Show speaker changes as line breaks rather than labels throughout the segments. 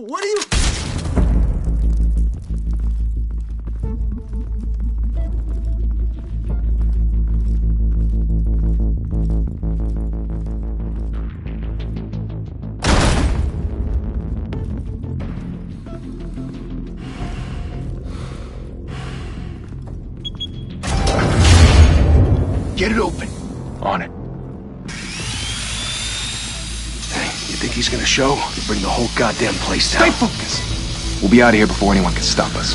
What are you...
Get it open. On it. Hey, you think he's gonna show? You bring the whole goddamn place down.
Stay focused. We'll be out of here before anyone can stop us.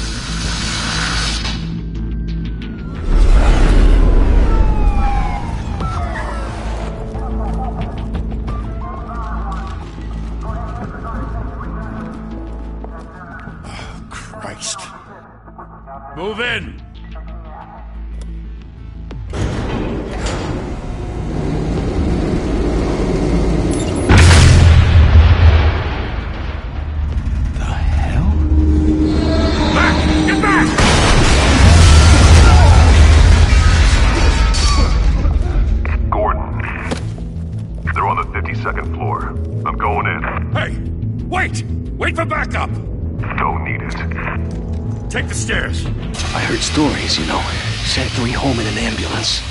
Oh, Christ.
Move in. Wait for backup!
Don't need it.
Take the stairs.
I heard stories, you know. Sent 3 home in an ambulance.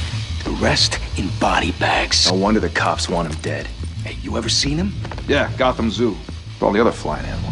The rest in body bags.
No wonder the cops want him dead.
Hey, you ever seen him?
Yeah, Gotham Zoo. With all the other flying animals.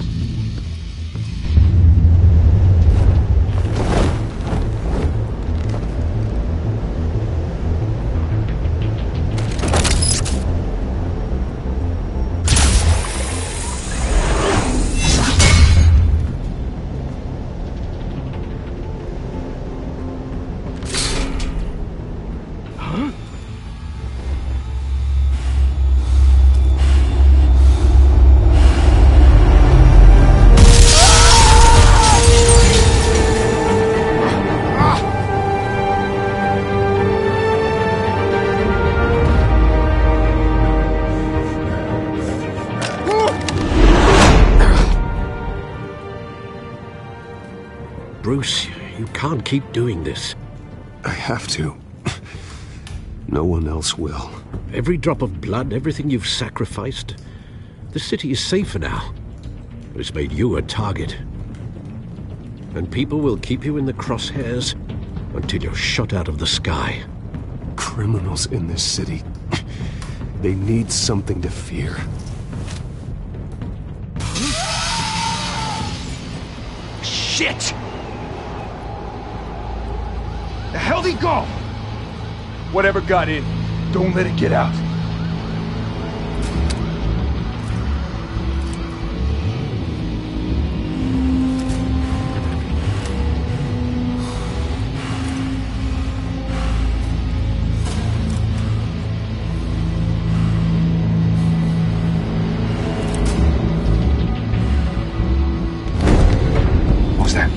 Bruce, you can't keep doing this.
I have to. No one else will.
Every drop of blood, everything you've sacrificed. The city is safer now. It's made you a target. And people will keep you in the crosshairs until you're shot out of the sky.
Criminals in this city. They need something to fear.
Shit! The hell'd he go?
Whatever got in, don't let it get out. What was that?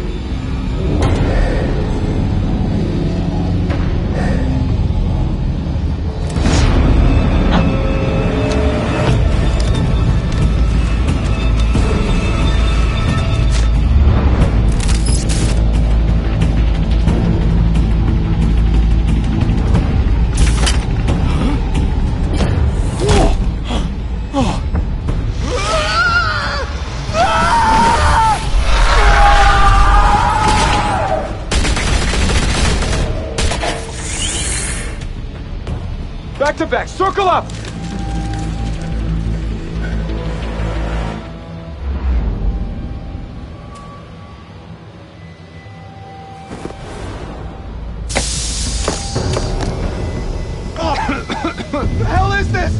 Back to back, circle up! What the hell is this?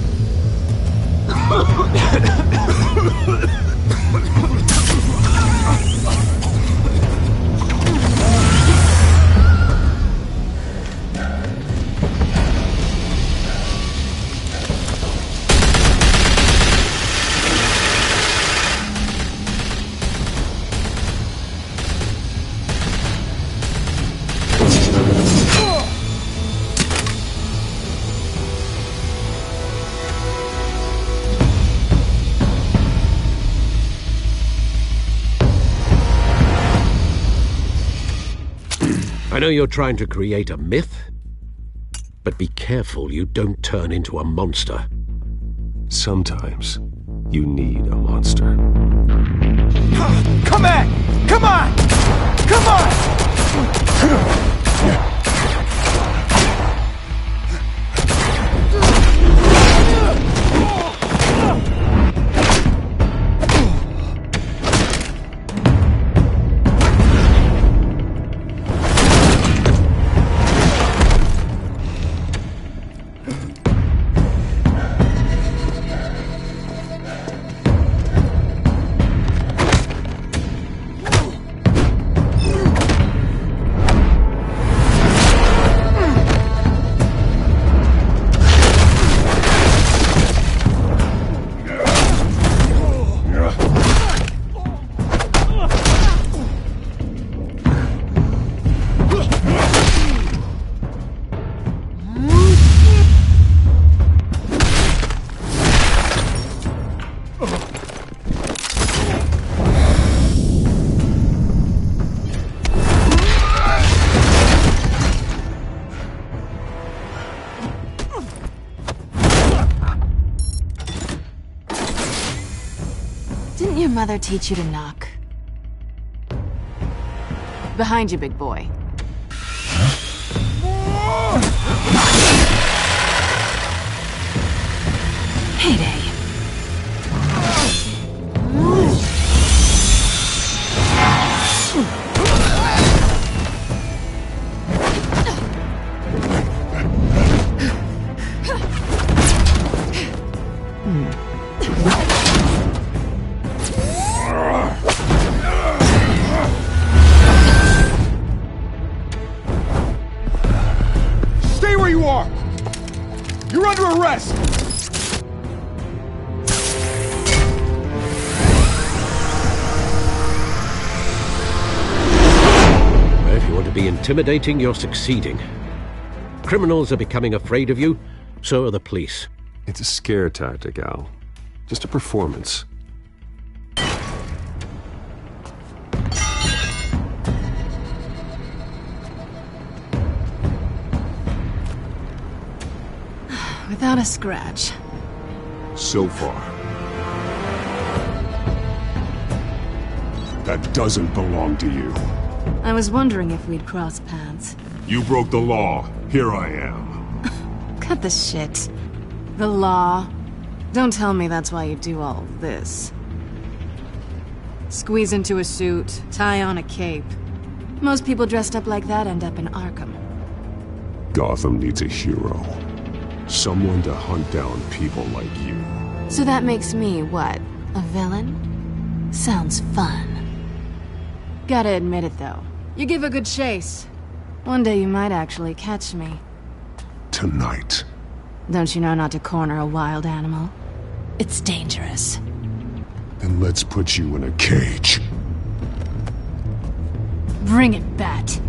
I know you're trying to create a myth, but be careful you don't turn into a monster.
Sometimes you need a monster.
Come on! Come on! Come on!
Didn't your mother teach you to knock? Behind you, big boy. Heyday.
Stay where you are! You're under arrest!
If you want to be intimidating, you're succeeding. Criminals are becoming afraid of you, so are the police.
It's a scare tactic, Al. Just a performance.
Without a scratch.
So far. That doesn't belong to you.
I was wondering if we'd cross paths.
You broke the law. Here I am.
Cut the shit. The law. Don't tell me that's why you do all this. Squeeze into a suit, tie on a cape. Most people dressed up like that end up in Arkham.
Gotham needs a hero. Someone to hunt down people like you.
So that makes me, what, a villain? Sounds fun. Gotta admit it, though. You give a good chase. One day you might actually catch me.
Tonight.
Don't you know not to corner a wild animal? It's dangerous.
Then let's put you in a cage.
Bring it, Bat.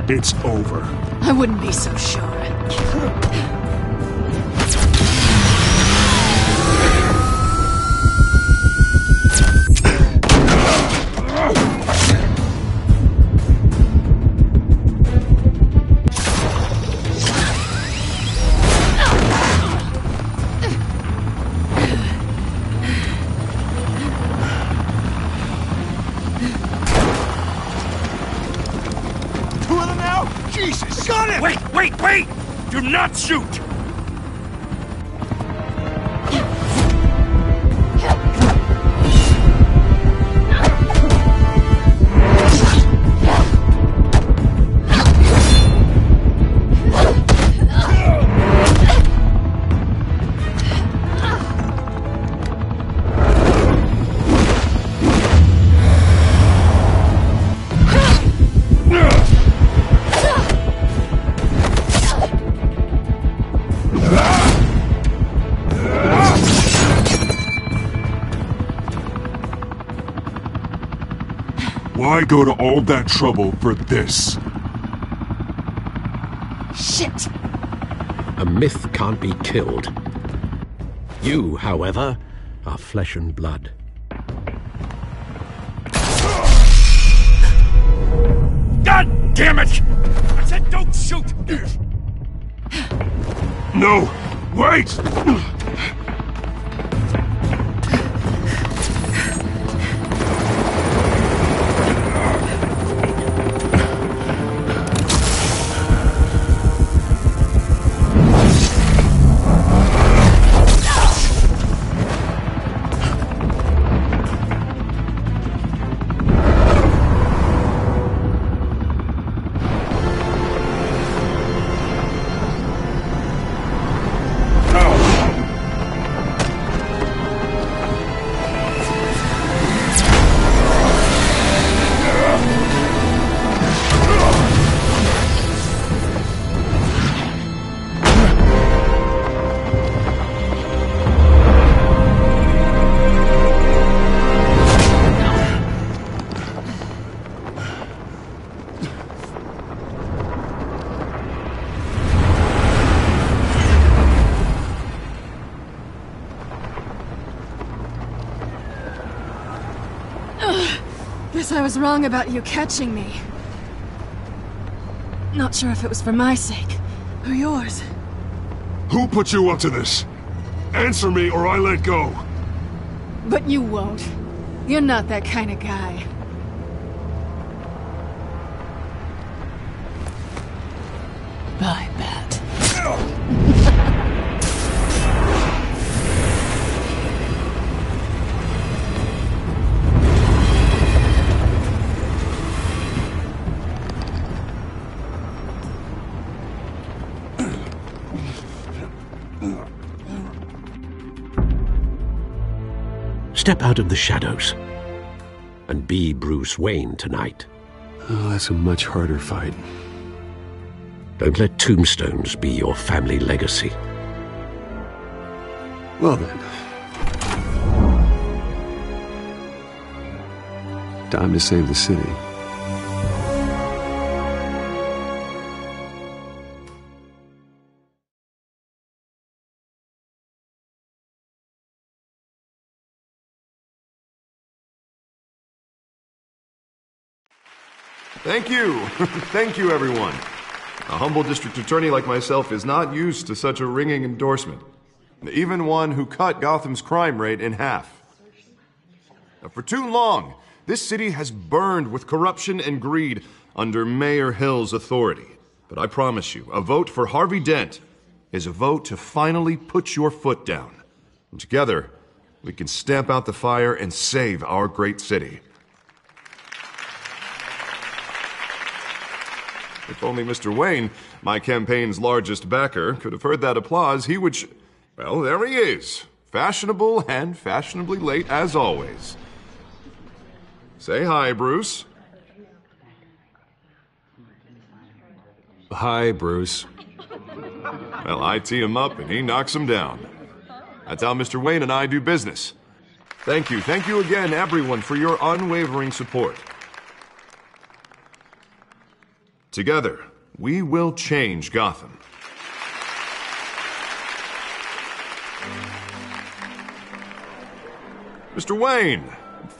It's over.
I wouldn't be so sure.
Wait, wait! Do not shoot!
Why go to all that trouble for this?
Shit!
A myth can't be killed. You, however, are flesh and blood.
God damn it! I said don't shoot!
No! Wait!
Guess I was wrong about you catching me. Not sure if it was for my sake, or yours.
Who put you up to this? Answer me or I let go.
But you won't. You're not that kind of guy. Bye, Bat.
Step out of the shadows and be Bruce Wayne tonight.
Oh, that's a much harder fight.
Don't let tombstones be your family legacy.
Well then. Time to save the city.
Thank you. Thank you, everyone. A humble district attorney like myself is not used to such a ringing endorsement. Even one who cut Gotham's crime rate in half. For too long, this city has burned with corruption and greed under Mayor Hill's authority. But I promise you, a vote for Harvey Dent is a vote to finally put your foot down. And together, we can stamp out the fire and save our great city. If only Mr. Wayne, my campaign's largest backer, could have heard that applause, he would well, there he is. Fashionable and fashionably late as always. Say hi, Bruce.
Hi, Bruce.
Well, I tee him up and he knocks him down. That's how Mr. Wayne and I do business. Thank you. Thank you again, everyone, for your unwavering support. Together, we will change Gotham. Mr. Wayne,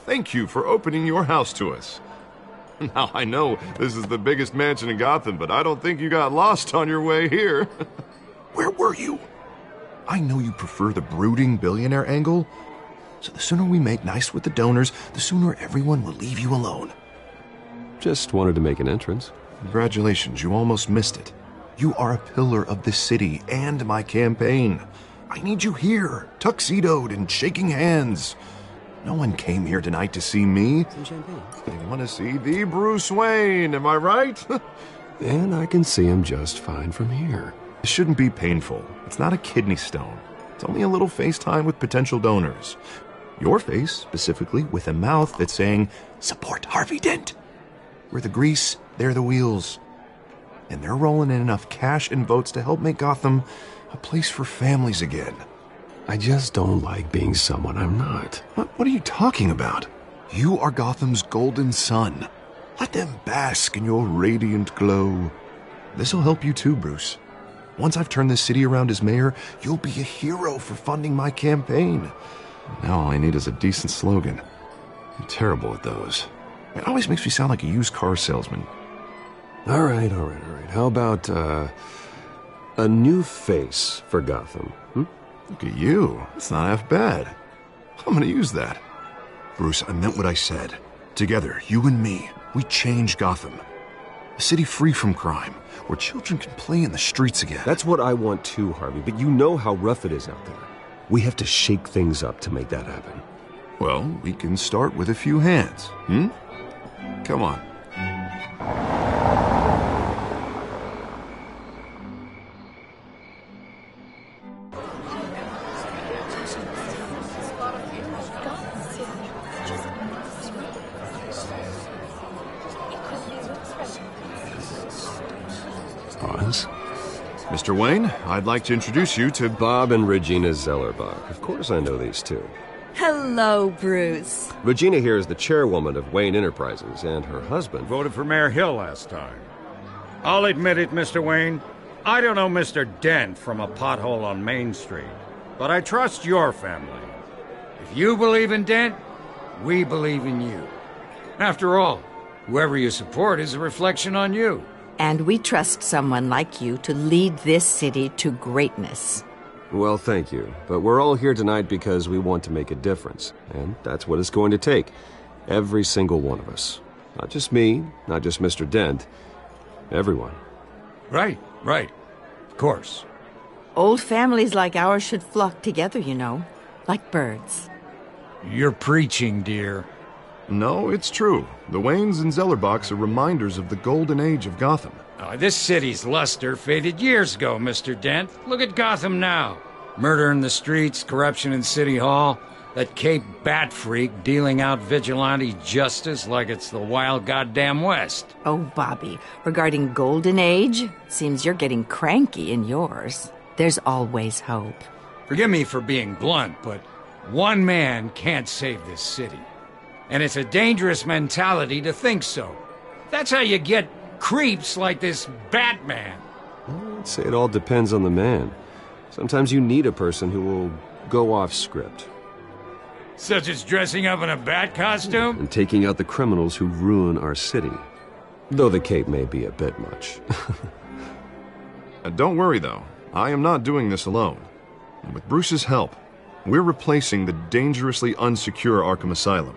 thank you for opening your house to us. Now, I know this is the biggest mansion in Gotham, but I don't think you got lost on your way here. Where were you? I know you prefer the brooding billionaire angle, so the sooner we make nice with the donors, the sooner everyone will leave you alone.
Just wanted to make an entrance.
Congratulations, you almost missed it. You are a pillar of this city and my campaign. I need you here, tuxedoed and shaking hands. No one came here tonight to see me.
Some champagne.
They want to see the Bruce Wayne, am I right?
And I can see him just fine from here.
This shouldn't be painful. It's not a kidney stone. It's only a little FaceTime with potential donors. Your face, specifically, with a mouth that's saying, support Harvey Dent. We're the grease, they're the wheels. And they're rolling in enough cash and votes to help make Gotham a place for families again.
I just don't like being someone I'm not.
What are you talking about? You are Gotham's golden sun. Let them bask in your radiant glow. This'll help you too, Bruce. Once I've turned this city around as mayor, you'll be a hero for funding my campaign. Now all I need is a decent slogan. I'm terrible at those. It always makes me sound like a used car salesman.
All right. How about, a new face for Gotham?
Look at you. It's not half bad. I'm gonna use that. Bruce, I meant what I said. Together, you and me, we change Gotham. A city free from crime, where children can play in the streets again.
That's what I want too, Harvey, but you know how rough it is out there. We have to shake things up to make that happen.
Well, we can start with a few hands, Come on.
Oz?
Mr. Wayne, I'd like to introduce you to
Bob and Regina Zellerbach. Of course I know these two.
Hello, Bruce.
Regina here is the chairwoman of Wayne Enterprises, and her husband
Voted for Mayor Hill last time. I'll admit it, Mr. Wayne. I don't know Mr. Dent from a pothole on Main Street, but I trust your family. If you believe in Dent, we believe in you. After all, whoever you support is a reflection on you.
And we trust someone like you to lead this city to greatness.
Well, thank you. But we're all here tonight because we want to make a difference. And that's what it's going to take. Every single one of us. Not just me, not just Mr. Dent. Everyone.
Right. Of course.
Old families like ours should flock together, you know. Like birds.
You're preaching, dear.
No, it's true. The Waynes and Zellerbachs are reminders of the golden age of Gotham.
This city's luster faded years ago, Mr. Dent. Look at Gotham now. Murder in the streets, corruption in City Hall, that Cape Bat freak dealing out vigilante justice like it's the wild goddamn West.
Oh, Bobby, regarding Golden Age, seems you're getting cranky in yours. There's always hope.
Forgive me for being blunt, but one man can't save this city. And it's a dangerous mentality to think so. That's how you get creeps like this Batman.
I'd say it all depends on the man. Sometimes you need a person who will go off script.
Such as dressing up in a bat costume?
And taking out the criminals who ruin our city. Though the cape may be a bit much.
Don't worry, though. I am not doing this alone. And with Bruce's help, we're replacing the dangerously unsecure Arkham Asylum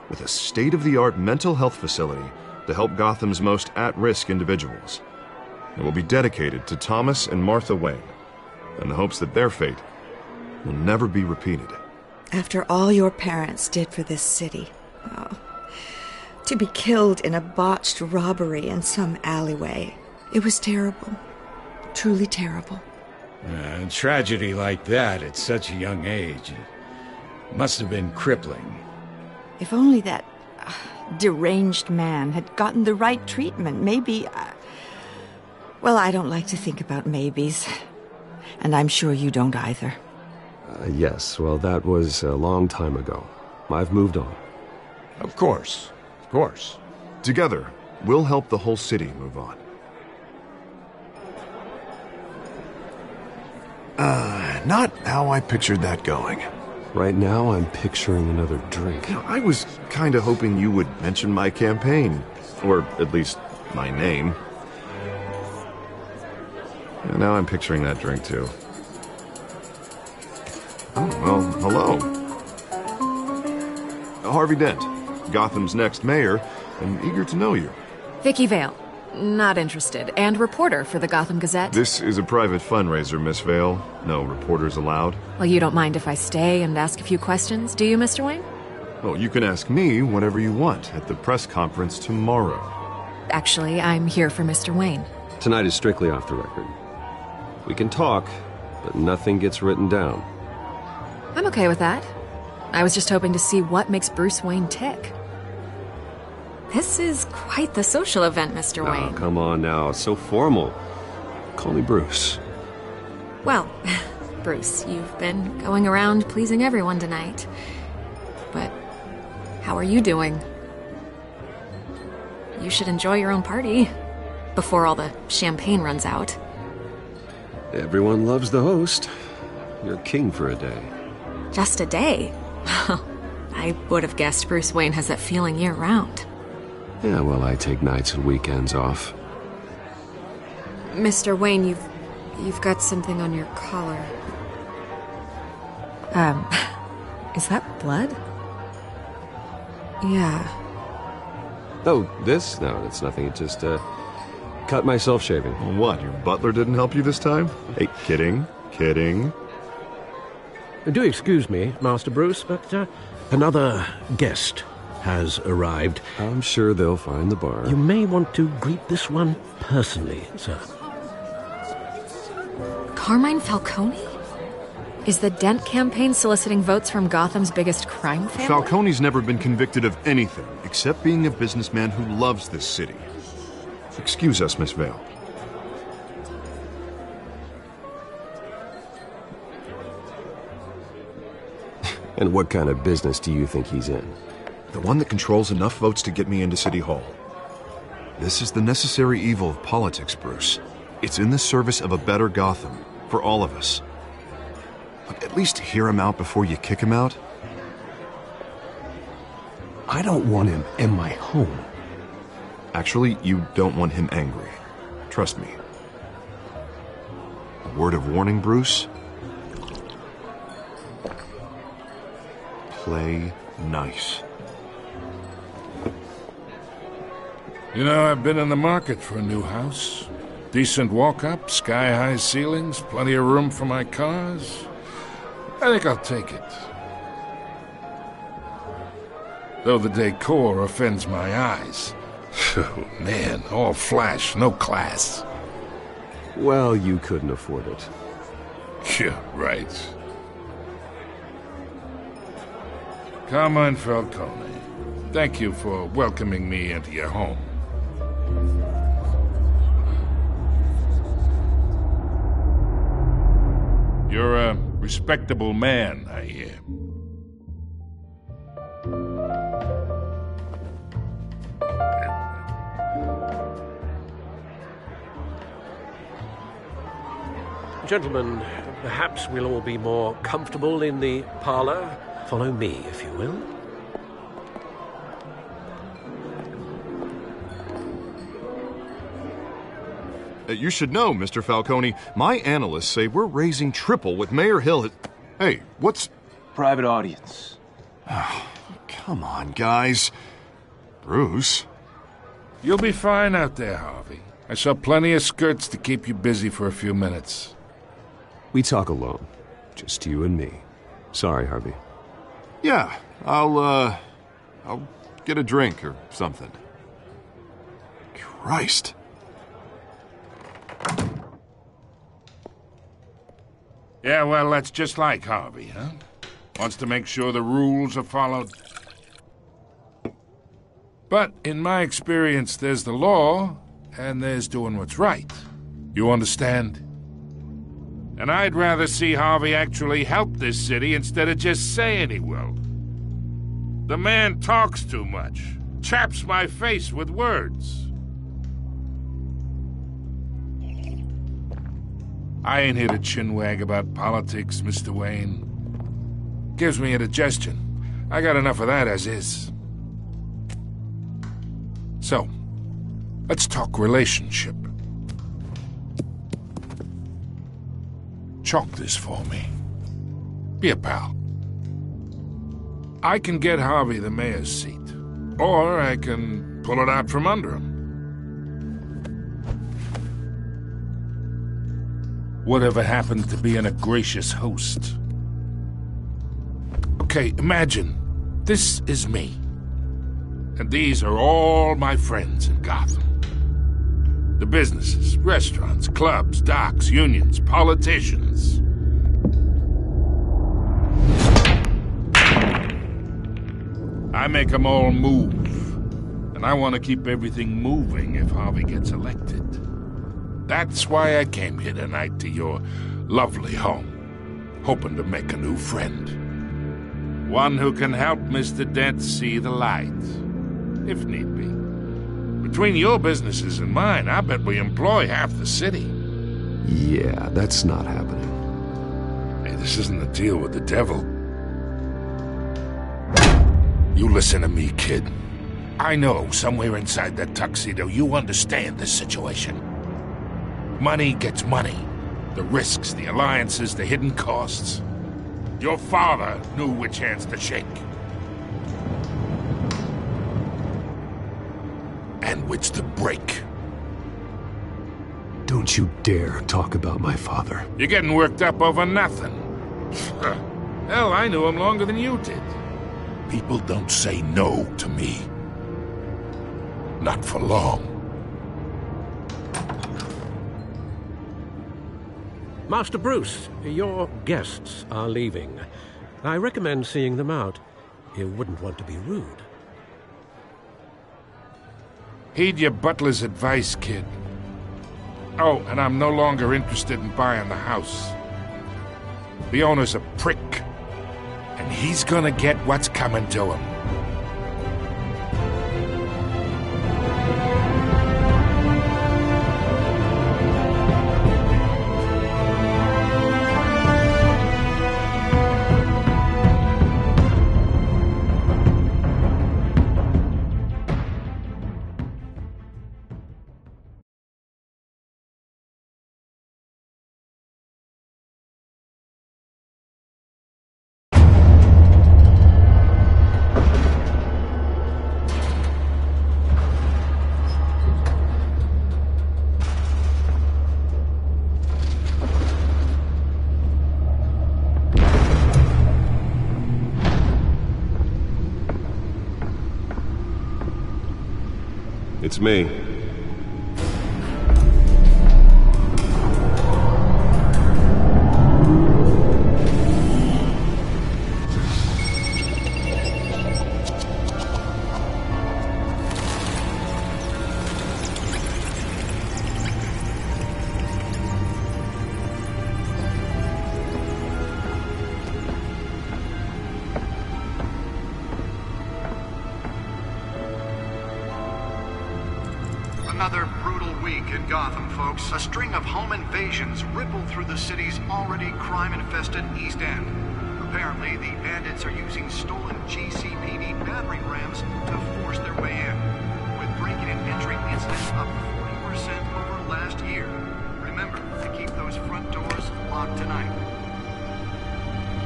with a state-of-the-art mental health facility to help Gotham's most at-risk individuals. It will be dedicated to Thomas and Martha Wayne, in the hopes that their fate will never be repeated.
After all your parents did for this city, to be killed in a botched robbery in some alleyway, it was terrible. Truly terrible.
A tragedy like that at such a young age must have been crippling.
If only that deranged man had gotten the right treatment, maybe... Well, I don't like to think about maybes. And I'm sure you don't either.
Yes, well, that was a long time ago. I've moved on.
Of course.
Together, we'll help the whole city move on. Not how I pictured that going.
Right now, I'm picturing another drink.
I was kind of hoping you would mention my campaign. Or at least, my name. And now I'm picturing that drink, too. Oh, well, hello. Harvey Dent, Gotham's next mayor, and eager to know you.
Vicky Vale.
Not interested. And reporter for the Gotham Gazette.
This is a private fundraiser, Miss Vale. No reporters allowed.
Well, you don't mind if I stay and ask a few questions, do you, Mr. Wayne?
Well, you can ask me whatever you want at the press conference tomorrow.
Actually, I'm here for Mr. Wayne.
Tonight is strictly off the record. We can talk, but nothing gets written down.
I'm okay with that. I was just hoping to see what makes Bruce Wayne tick. This is quite the social event, Mr. Wayne.
Oh, come on now. It's so formal. Call me Bruce.
Well, Bruce, you've been going around pleasing everyone tonight. But how are you doing? You should enjoy your own party before all the champagne runs out.
Everyone loves the host. You're king for a day.
Just a day? I would have guessed Bruce Wayne has that feeling year-round.
Yeah, well, I take nights and weekends off.
Mr. Wayne, you've got something on your collar. Is that blood? Yeah.
Oh, this? No, it's nothing. It just, cut myself shaving.
Well, what, your butler didn't help you this time? Hey, kidding.
Do excuse me, Master Bruce, but another guest has arrived.
I'm sure they'll find the bar.
You may want to greet this one personally, sir.
Carmine Falcone? Is the Dent campaign soliciting votes from Gotham's biggest crime family?
Falcone's never been convicted of anything, except being a businessman who loves this city. Excuse us, Miss Vale.
And what kind of business do you think he's in?
The one that controls enough votes to get me into City Hall. This is the necessary evil of politics, Bruce. It's in the service of a better Gotham, for all of us. Look, at least hear him out before you kick him out.
I don't want him in my home.
Actually, you don't want him angry. Trust me. A word of warning, Bruce. Play nice.
You know, I've been in the market for a new house. Decent walk-up, sky-high ceilings, plenty of room for my cars. I think I'll take it. Though the decor offends my eyes. Oh, man, all flash, no class.
Well, you couldn't afford it.
Yeah, right. Carmine Falcone, thank you for welcoming me into your home. You're a respectable man, I hear.
Gentlemen, perhaps we'll all be more comfortable in the parlor. Follow me, if you will.
You should know, Mr. Falcone, my analysts say we're raising triple what Mayor Hill had... Hey, what's...
Private audience.
Come on, guys. Bruce?
You'll be fine out there, Harvey. I saw plenty of skirts to keep you busy for a few minutes.
We talk alone. Just you and me. Sorry, Harvey.
Yeah, I'll get a drink or something. Christ.
Yeah, well, that's just like Harvey, huh? Wants to make sure the rules are followed. But in my experience, there's the law, and there's doing what's right. You understand? And I'd rather see Harvey actually help this city instead of just saying he will. The man talks too much, chaps my face with words. I ain't here to chinwag about politics, Mr. Wayne. Gives me indigestion. I got enough of that as is. So, let's talk relationship. Chalk this for me. Be a pal. I can get Harvey the mayor's seat, or I can pull it out from under him. Whatever happened to being a gracious host? Okay, imagine, this is me. And these are all my friends in Gotham. The businesses, restaurants, clubs, docks, unions, politicians. I make them all move. And I want to keep everything moving if Harvey gets elected. That's why I came here tonight to your lovely home, hoping to make a new friend. One who can help Mr. Dent see the light, if need be. Between your businesses and mine, I bet we employ half the city.
Yeah, that's not happening.
Hey, this isn't a deal with the devil. You listen to me, kid. I know somewhere inside that tuxedo you understand this situation. Money gets money. The risks, the alliances, the hidden costs. Your father knew which hands to shake. And which to break.
Don't you dare talk about my father.
You're getting worked up over nothing. Hell, I knew him longer than you did. People don't say no to me. Not for long.
Master Bruce, your guests are leaving. I recommend seeing them out. You wouldn't want to be rude.
Heed your butler's advice, kid. Oh, and I'm no longer interested in buying the house. The owner's a prick. And he's gonna get what's coming to him.
It's me.
Another brutal week in Gotham, folks. A string of home invasions ripple through the city's already crime-infested East End. Apparently, the bandits are using stolen GCPD battering rams to force their way in, with breaking and entering incidents up 40% over last year. Remember to keep those front doors locked tonight.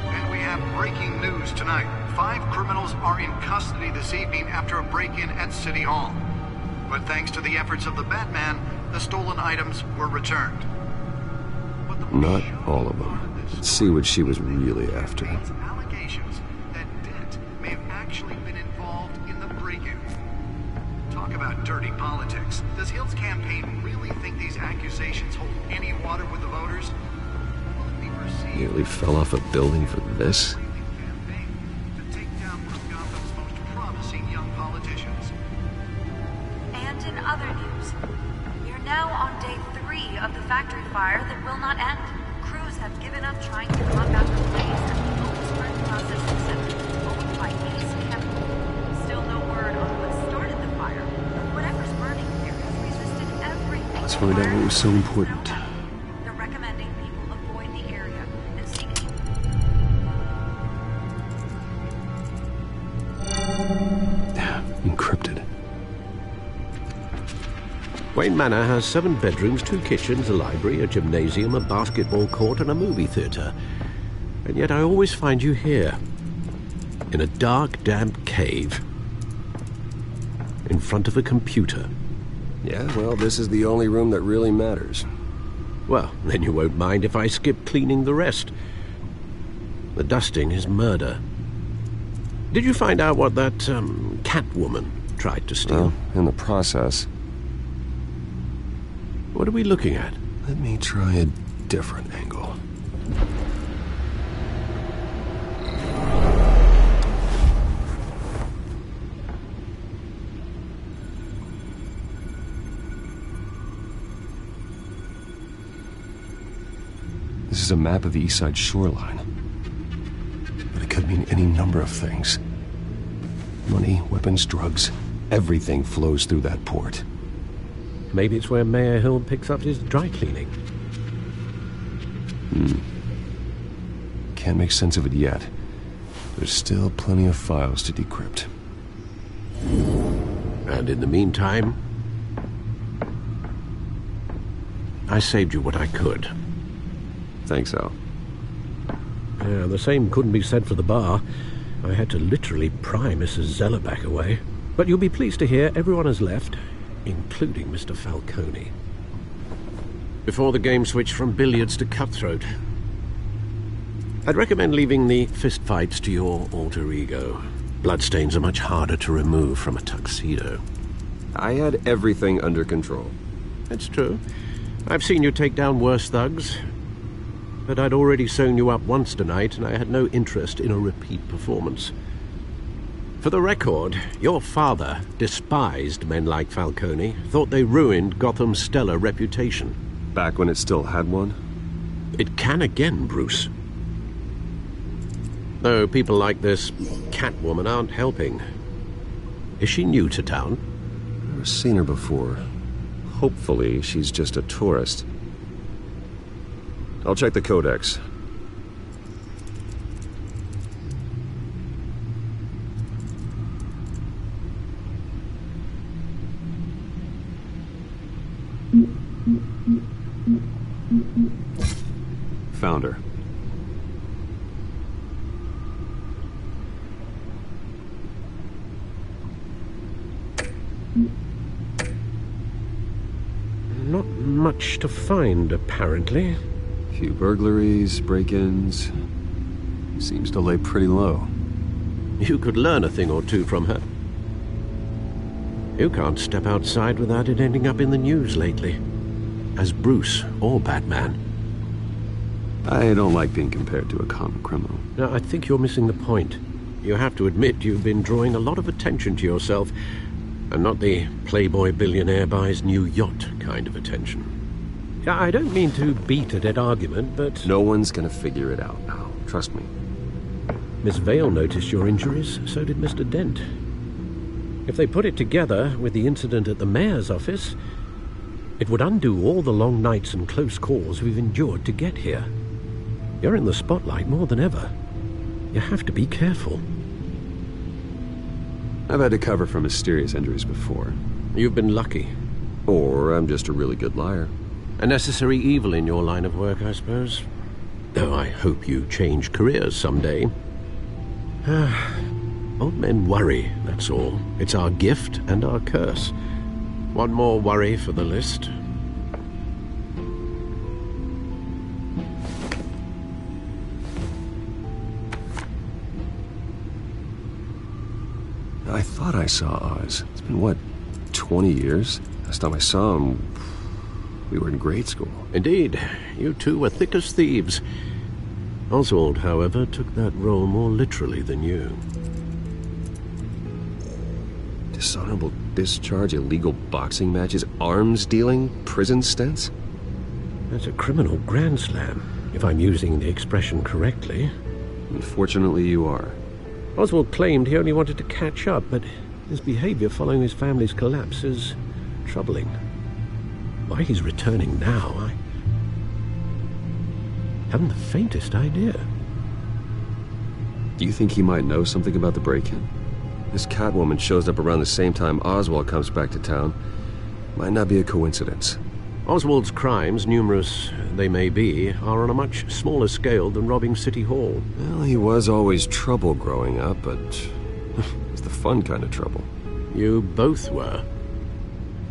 And we have breaking news tonight. 5 criminals are in custody this evening after a break-in at City Hall. But thanks to the efforts of the Batman, the stolen items were returned.
Not all of them. Let's see what she was really after.
Allegations that Dent may have actually been involved in the break-in. Talk about dirty politics. Does Hill's campaign really think these accusations hold any water with the voters?
Nearly fell off a building for this?
And in other news, we're now on day 3 of the factory fire that will not end. Crews have given up trying to combat the blaze as the Oakland process is owned by Ace Chemical. Still no word on what started the fire. Whatever's burning here has resisted everything.
Let's find out what was so important.
They're recommending people avoid the area and seek
Encrypted.
Wayne Manor has 7 bedrooms, 2 kitchens, a library, a gymnasium, a basketball court, and a movie theater. And yet I always find you here, in a dark, damp cave, in front of a computer.
Yeah, well, this is the only room that really matters.
Well, then you won't mind if I skip cleaning the rest. The dusting is murder. Did you find out what that, Catwoman tried to steal?
Well, in the process.
What are we looking at?
Let me try a different angle. This is a map of the East Side shoreline. But it could mean any number of things. Money, weapons, drugs, everything flows through that port.
Maybe it's where Mayor Hill picks up his dry cleaning.
Can't make sense of it yet. There's still plenty of files to decrypt.
And in the meantime, I saved you what I could.
Thanks, Al.
Yeah, the same couldn't be said for the bar. I had to literally pry Mrs. Zeller back away. But you'll be pleased to hear everyone has left, including Mr. Falcone. Before the game switched from billiards to cutthroat. I'd recommend leaving the fistfights to your alter ego. Bloodstains are much harder to remove from a tuxedo.
I had everything under control.
That's true. I've seen you take down worse thugs. But I'd already sewn you up once tonight, and I had no interest in a repeat performance. For the record, your father despised men like Falcone, thought they ruined Gotham's stellar reputation.
Back when it still had one?
It can again, Bruce. Though people like this Catwoman aren't helping. Is she new to town?
I've seen her before. Hopefully, she's just a tourist. I'll check the codex. Found her.
Not much to find, apparently.
Few burglaries, break-ins. Seems to lay pretty low.
You could learn a thing or two from her. You can't step outside without it ending up in the news lately. As Bruce or Batman.
I don't like being compared to a common criminal.
No, I think you're missing the point. You have to admit you've been drawing a lot of attention to yourself, and not the playboy billionaire buys new yacht kind of attention. I don't mean to beat a dead argument, but...
No one's gonna figure it out now. Trust me.
Miss Vale noticed your injuries, so did Mr. Dent. If they put it together with the incident at the mayor's office, it would undo all the long nights and close calls we've endured to get here. You're in the spotlight more than ever. You have to be careful.
I've had to cover for mysterious injuries before.
You've been lucky.
Or I'm just a really good liar.
A necessary evil in your line of work, I suppose. Though I hope you change careers someday. Old men worry, that's all. It's our gift and our curse. One more worry for the list.
I thought I saw Oz. It's been, what, 20 years? Last time I saw him, we were in grade school.
Indeed. You two were thick as thieves. Oswald, however, took that role more literally than you.
Dishonorable discharge, illegal boxing matches, arms dealing, prison stints?
That's a criminal grand slam, if I'm using the expression correctly.
Unfortunately, you are.
Oswald claimed he only wanted to catch up, but his behavior following his family's collapse is troubling. Why he's returning now, I haven't the faintest idea.
Do you think he might know something about the break-in? This Catwoman shows up around the same time Oswald comes back to town. Might not be a coincidence.
Oswald's crimes, numerous they may be, are on a much smaller scale than robbing City Hall.
Well, he was always trouble growing up, but it's the fun kind of trouble.
You both were.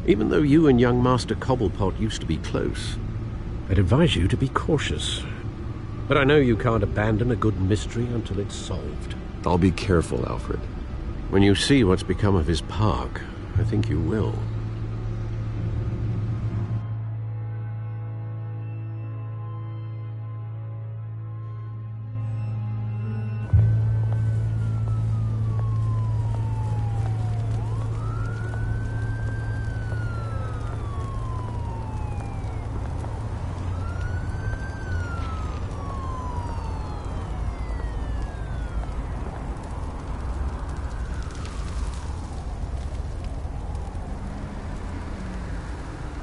Even though you and young Master Cobblepot used to be close. I'd advise you to be cautious. But I know you can't abandon a good mystery until it's solved.
I'll be careful, Alfred.
When you see what's become of his park, I think you will.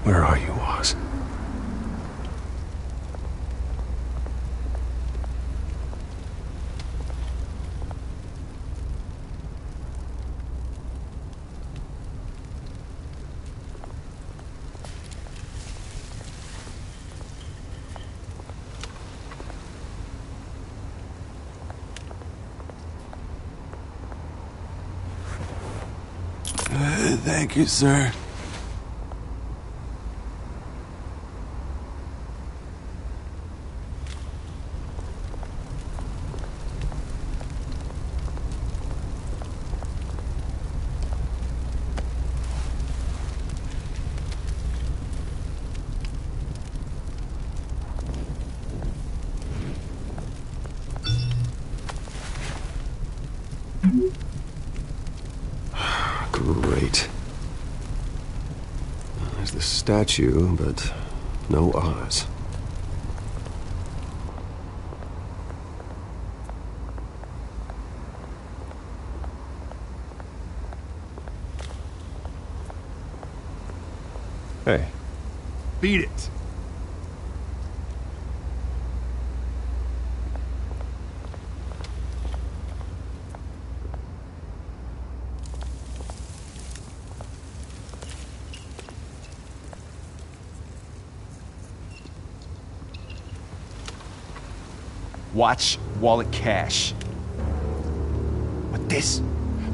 Where are you, Oz?
Thank you, sir.
Great. There's the statue, but no Oz. Hey.
Beat it. Watch wallet cash. But this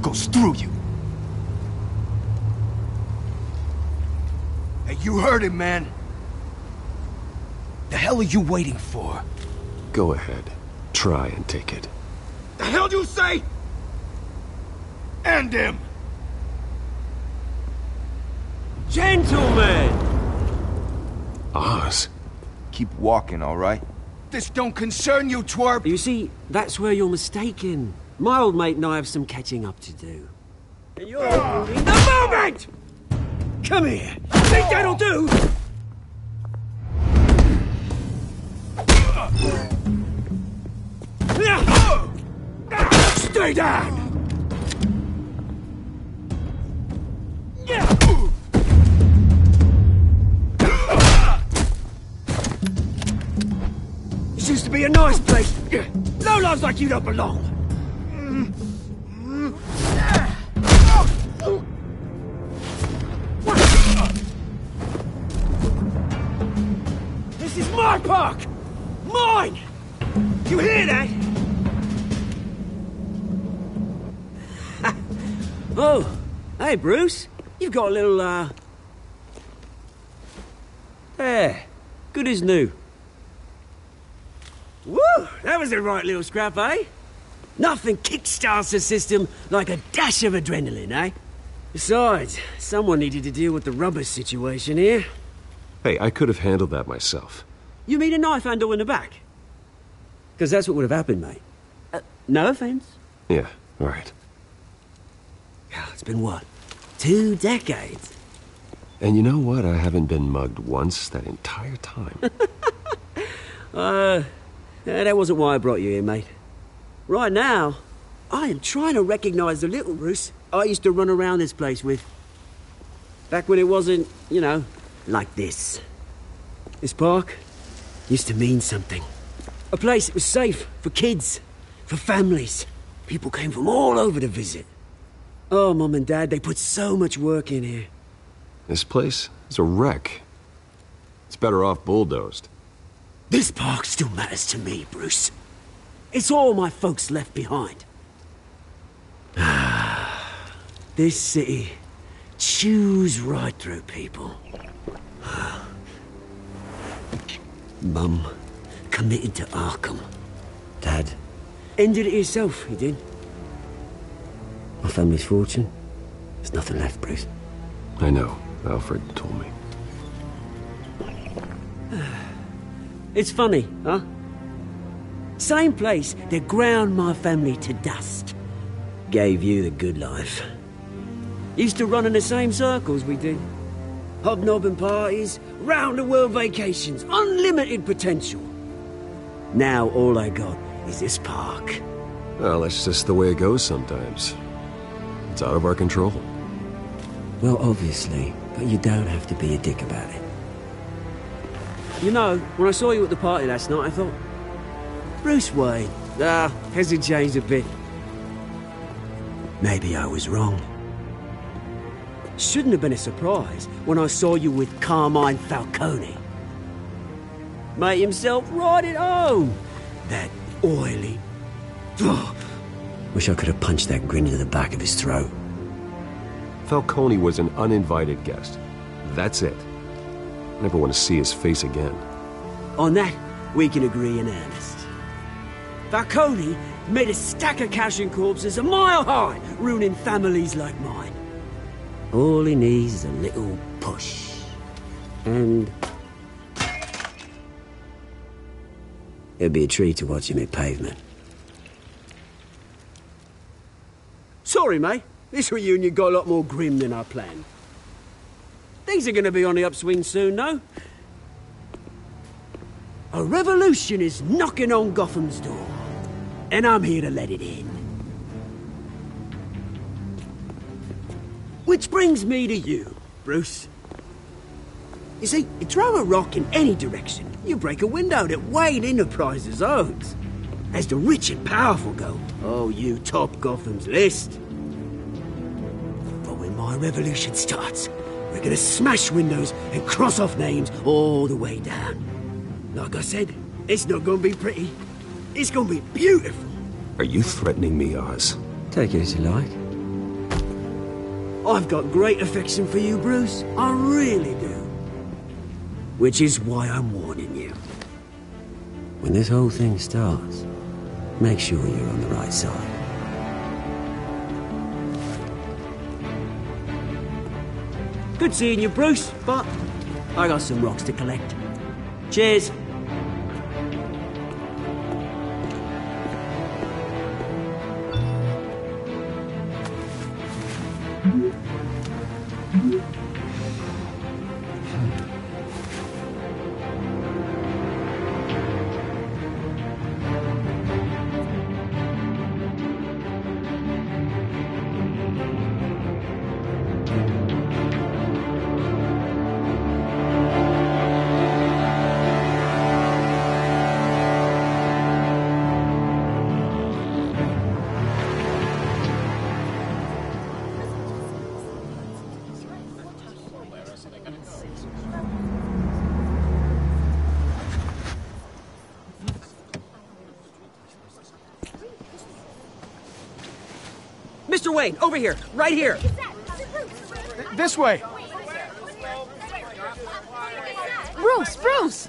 goes through you. Hey, you heard him, man. The hell are you waiting for?
Go ahead. Try and take it.
The hell do you say? End him!
Gentlemen!
Oz.
Keep walking, all right? This don't concern you, twerp!
You see, that's where you're mistaken. My old mate and I have some catching up to do. And you're ruining the moment! Come here! Think that'll do?
Stay down!
This used to be a nice place. No lives like you don't belong. This is my park! Mine! You hear that? Oh, hey, Bruce. You've got a little, There. Good as new. Woo! That was a right little scrap, eh? Nothing kickstarts the system like a dash of adrenaline, eh? Besides, someone needed to deal with the rubber situation here.
Hey, I could have handled that myself.
You mean a knife handle in the back? Because that's what would have happened, mate. No offense.
Yeah, all right.
It's been what? 2 decades?
And you know what? I haven't been mugged once that entire time.
That wasn't why I brought you here, mate. Right now, I am trying to recognize the little Bruce I used to run around this place with. Back when it wasn't, you know, like this. This park used to mean something. A place that was safe for kids, for families. People came from all over to visit. Oh, Mum and Dad, they put so much work in here.
This place is a wreck. It's better off bulldozed.
This park still matters to me, Bruce. It's all my folks left behind. This city chews right through people. Mum committed to Arkham. Dad ended it himself, he did. My family's fortune, there's nothing left, Bruce.
I know. Alfred told me.
It's funny, huh? Same place that ground my family to dust gave you the good life. Used to run in the same circles we did. Hobnobbing parties, round-the-world vacations, unlimited potential. Now all I got is this park.
Well, that's just the way it goes sometimes. It's out of our control.
Well, obviously, but you don't have to be a dick about it. You know, when I saw you at the party last night, I thought, Bruce Wayne. Has it changed a bit? Maybe I was wrong. Shouldn't have been a surprise when I saw you with Carmine Falcone. Made himself right at home. That oily... Wish I could have punched that grin into the back of his throat.
Falcone was an uninvited guest. That's it. I never want to see his face again.
On that, we can agree in earnest. Falcone made a stack of cash and corpses a mile high, ruining families like mine. All he needs is a little push. And... it'd be a treat to watch him hit pavement. Sorry, mate. This reunion got a lot more grim than I planned. Things are going to be on the upswing soon, no? A revolution is knocking on Gotham's door, and I'm here to let it in. Which brings me to you, Bruce. You see, you throw a rock in any direction, you break a window that Wayne Enterprises owns. As the rich and powerful go, oh, you top Gotham's list. But when my revolution starts, we're gonna smash windows and cross off names all the way down. Like I said, it's not gonna be pretty. It's gonna be beautiful.
Are you threatening me, Oz?
Take it as you like. I've got great affection for you, Bruce. I really do. Which is why I'm warning you. When this whole thing starts, make sure you're on the right side. Good seeing you, Bruce, but I got some rocks to collect. Cheers. Mr. Wayne, over here, right here.
This way.
Bruce, Bruce!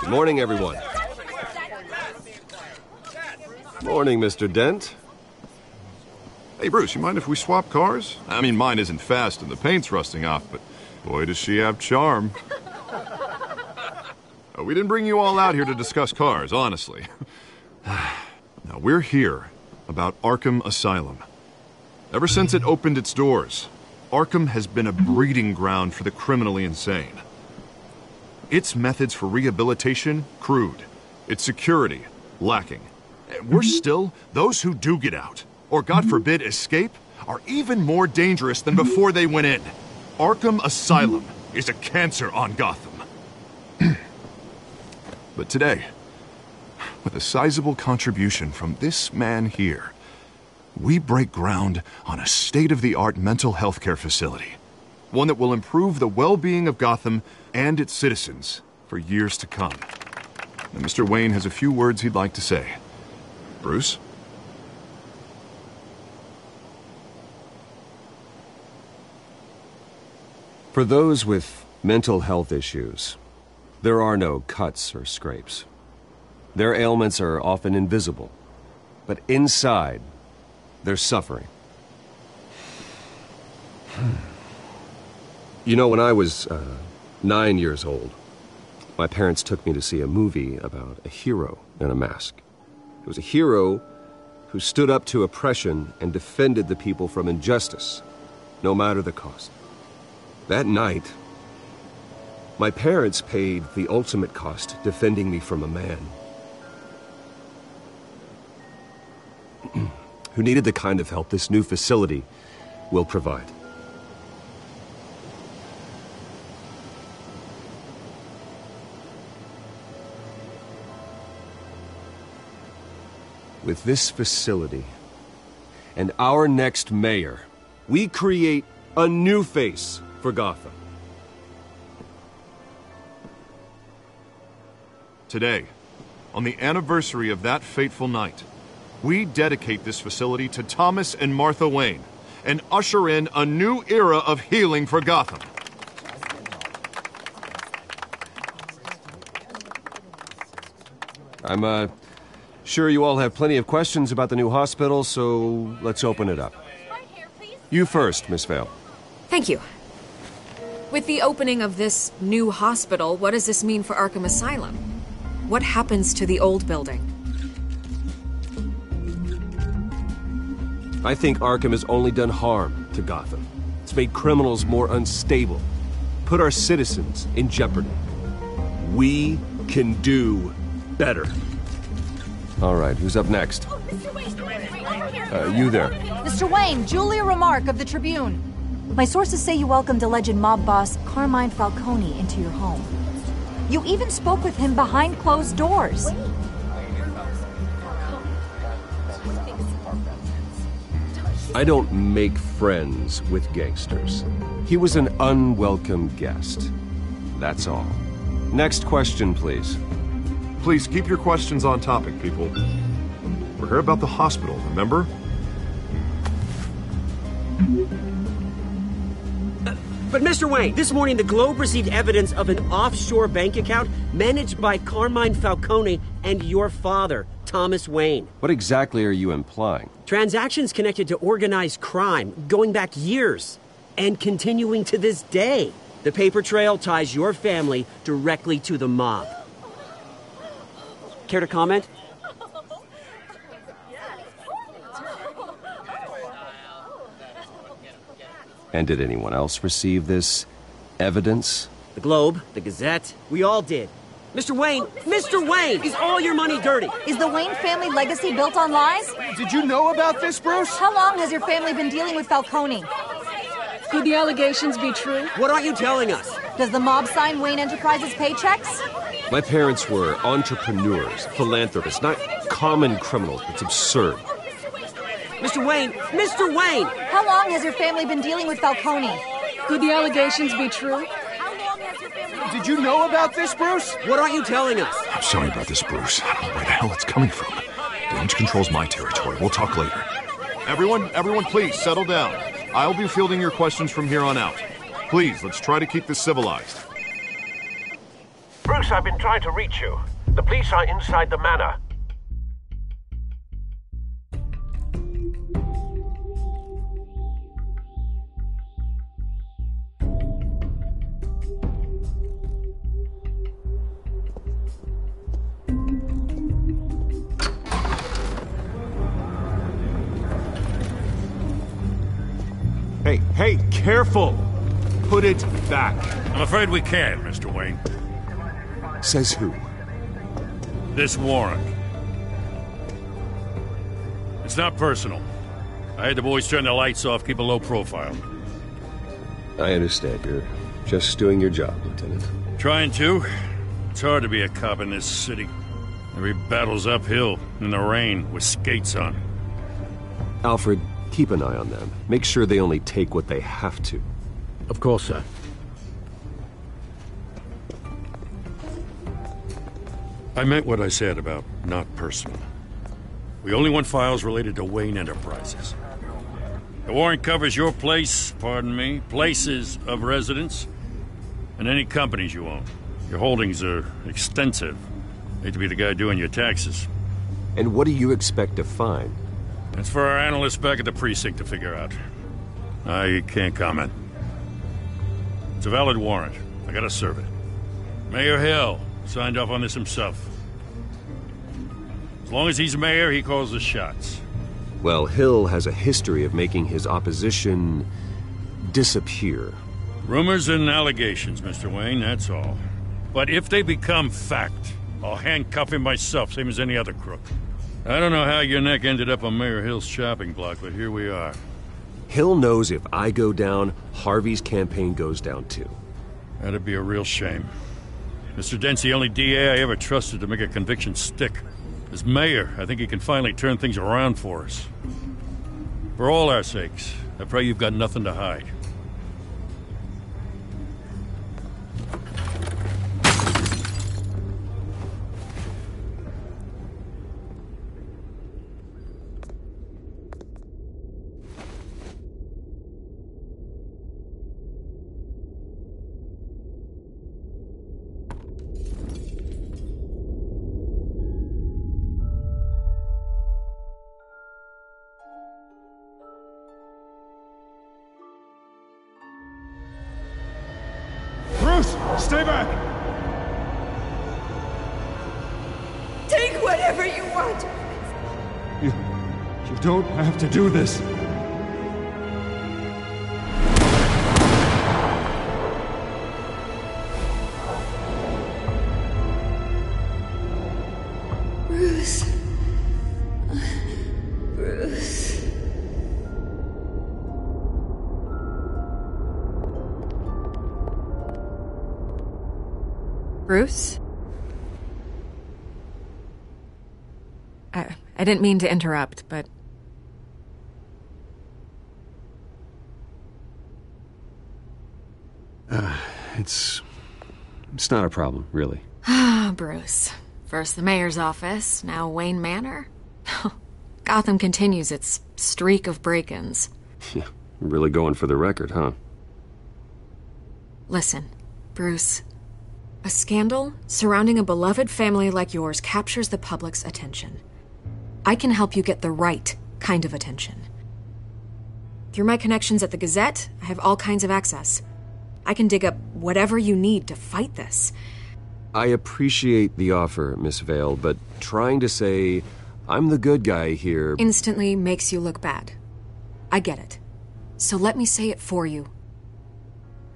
Good morning, everyone. Morning, Mr. Dent.
Hey, Bruce, you mind if we swap cars? I mean, mine isn't fast and the paint's rusting off, but boy, does she have charm. We didn't bring you all out here to discuss cars, honestly. Now, we're here about Arkham Asylum. Ever since it opened its doors, Arkham has been a breeding ground for the criminally insane. Its methods for rehabilitation, crude. Its security, lacking. Worse still, those who do get out, or God forbid escape, are even more dangerous than before they went in. Arkham Asylum is a cancer on Gotham. But today, with a sizable contribution from this man here, we break ground on a state-of-the-art mental health care facility. One that will improve the well-being of Gotham and its citizens for years to come. Now, Mr. Wayne has a few words he'd like to say. Bruce?
For those with mental health issues, there are no cuts or scrapes. Their ailments are often invisible, but inside, they're suffering. You know, when I was 9 years old, my parents took me to see a movie about a hero in a mask. It was a hero who stood up to oppression and defended the people from injustice, no matter the cost. That night, my parents paid the ultimate cost defending me from a man who needed the kind of help this new facility will provide. With this facility and our next mayor, we create a new face for Gotham.
Today, on the anniversary of that fateful night, we dedicate this facility to Thomas and Martha Wayne and usher in a new era of healing for Gotham.
I'm sure you all have plenty of questions about the new hospital, so let's open it up. You first, Miss Vale.
Thank you. With the opening of this new hospital, what does this mean for Arkham Asylum? What happens to the old building?
I think Arkham has only done harm to Gotham. It's made criminals more unstable, put our citizens in jeopardy. We can do better. All right, who's up next? You there.
Mr. Wayne, Julia Remark of the Tribune. My sources say you welcomed alleged mob boss Carmine Falcone into your home. You even spoke with him behind closed doors.
I don't make friends with gangsters. He was an unwelcome guest. That's all. Next question, please.
Please keep your questions on topic, people. We're here about the hospital, remember?
But Mr. Wayne, this morning the Globe received evidence of an offshore bank account managed by Carmine Falcone and your father, Thomas Wayne.
What exactly are you implying?
Transactions connected to organized crime going back years and continuing to this day. The paper trail ties your family directly to the mob. Care to comment?
And did anyone else receive this evidence?
The Globe, the Gazette, we all did. Mr. Wayne, is all your money dirty?
Is the Wayne family legacy built on lies?
Did you know about this, Bruce?
How long has your family been dealing with Falcone?
Could the allegations be true?
What aren't you telling us?
Does the mob sign Wayne Enterprises paychecks?
My parents were entrepreneurs, philanthropists, not common criminals. It's absurd.
Mr. Wayne!
How long has your family been dealing with Falcone?
Could the allegations be true?
Did you know about this, Bruce?
What aren't you telling us?
I'm sorry about this, Bruce. I don't know where the hell it's coming from. Damage control's my territory. We'll talk later. Everyone, please, settle down. I'll be fielding your questions from here on out. Please, let's try to keep this civilized.
Bruce, I've been trying to reach you. The police are inside the manor.
Hey, careful! Put it back.
I'm afraid we can't, Mr. Wayne.
Says who?
This warrant. It's not personal. I had the boys turn the lights off, keep a low profile.
I understand. You're just doing your job, Lieutenant.
Trying to. It's hard to be a cop in this city. Every battle's uphill, in the rain, with skates on.
Alfred, keep an eye on them. Make sure they only take what they have to.
Of course, sir.
I meant what I said about not personal. We only want files related to Wayne Enterprises.
The warrant covers your place, pardon me, places of residence, and any companies you own. Your holdings are extensive. Hate to be the guy doing your taxes.
And what do you expect to find?
That's for our analysts back at the precinct to figure out. I can't comment. It's a valid warrant. I gotta serve it. Mayor Hill signed off on this himself. As long as he's mayor, he calls the shots.
Well, Hill has a history of making his opposition disappear.
Rumors and allegations, Mr. Wayne, that's all. But if they become fact, I'll handcuff him myself, same as any other crook. I don't know how your neck ended up on Mayor Hill's chopping block, but here we are.
Hill knows if I go down, Harvey's campaign goes down too.
That'd be a real shame. Mr. Dent's the only DA I ever trusted to make a conviction stick. As mayor, I think he can finally turn things around for us. For all our sakes, I pray you've got nothing to hide.
Stay back!
Take whatever you want!
You don't have to do this.
Bruce. Bruce.
Bruce? I didn't mean to interrupt, but...
It's not a problem, really.
Ah, Bruce. First the mayor's office, now Wayne Manor. Gotham continues its streak of break-ins.
Yeah, really going for the record, huh?
Listen, Bruce. A scandal surrounding a beloved family like yours captures the public's attention. I can help you get the right kind of attention. Through my connections at the Gazette, I have all kinds of access. I can dig up whatever you need to fight this.
I appreciate the offer, Miss Vale, but trying to say I'm the good guy here
instantly makes you look bad. I get it. So let me say it for you.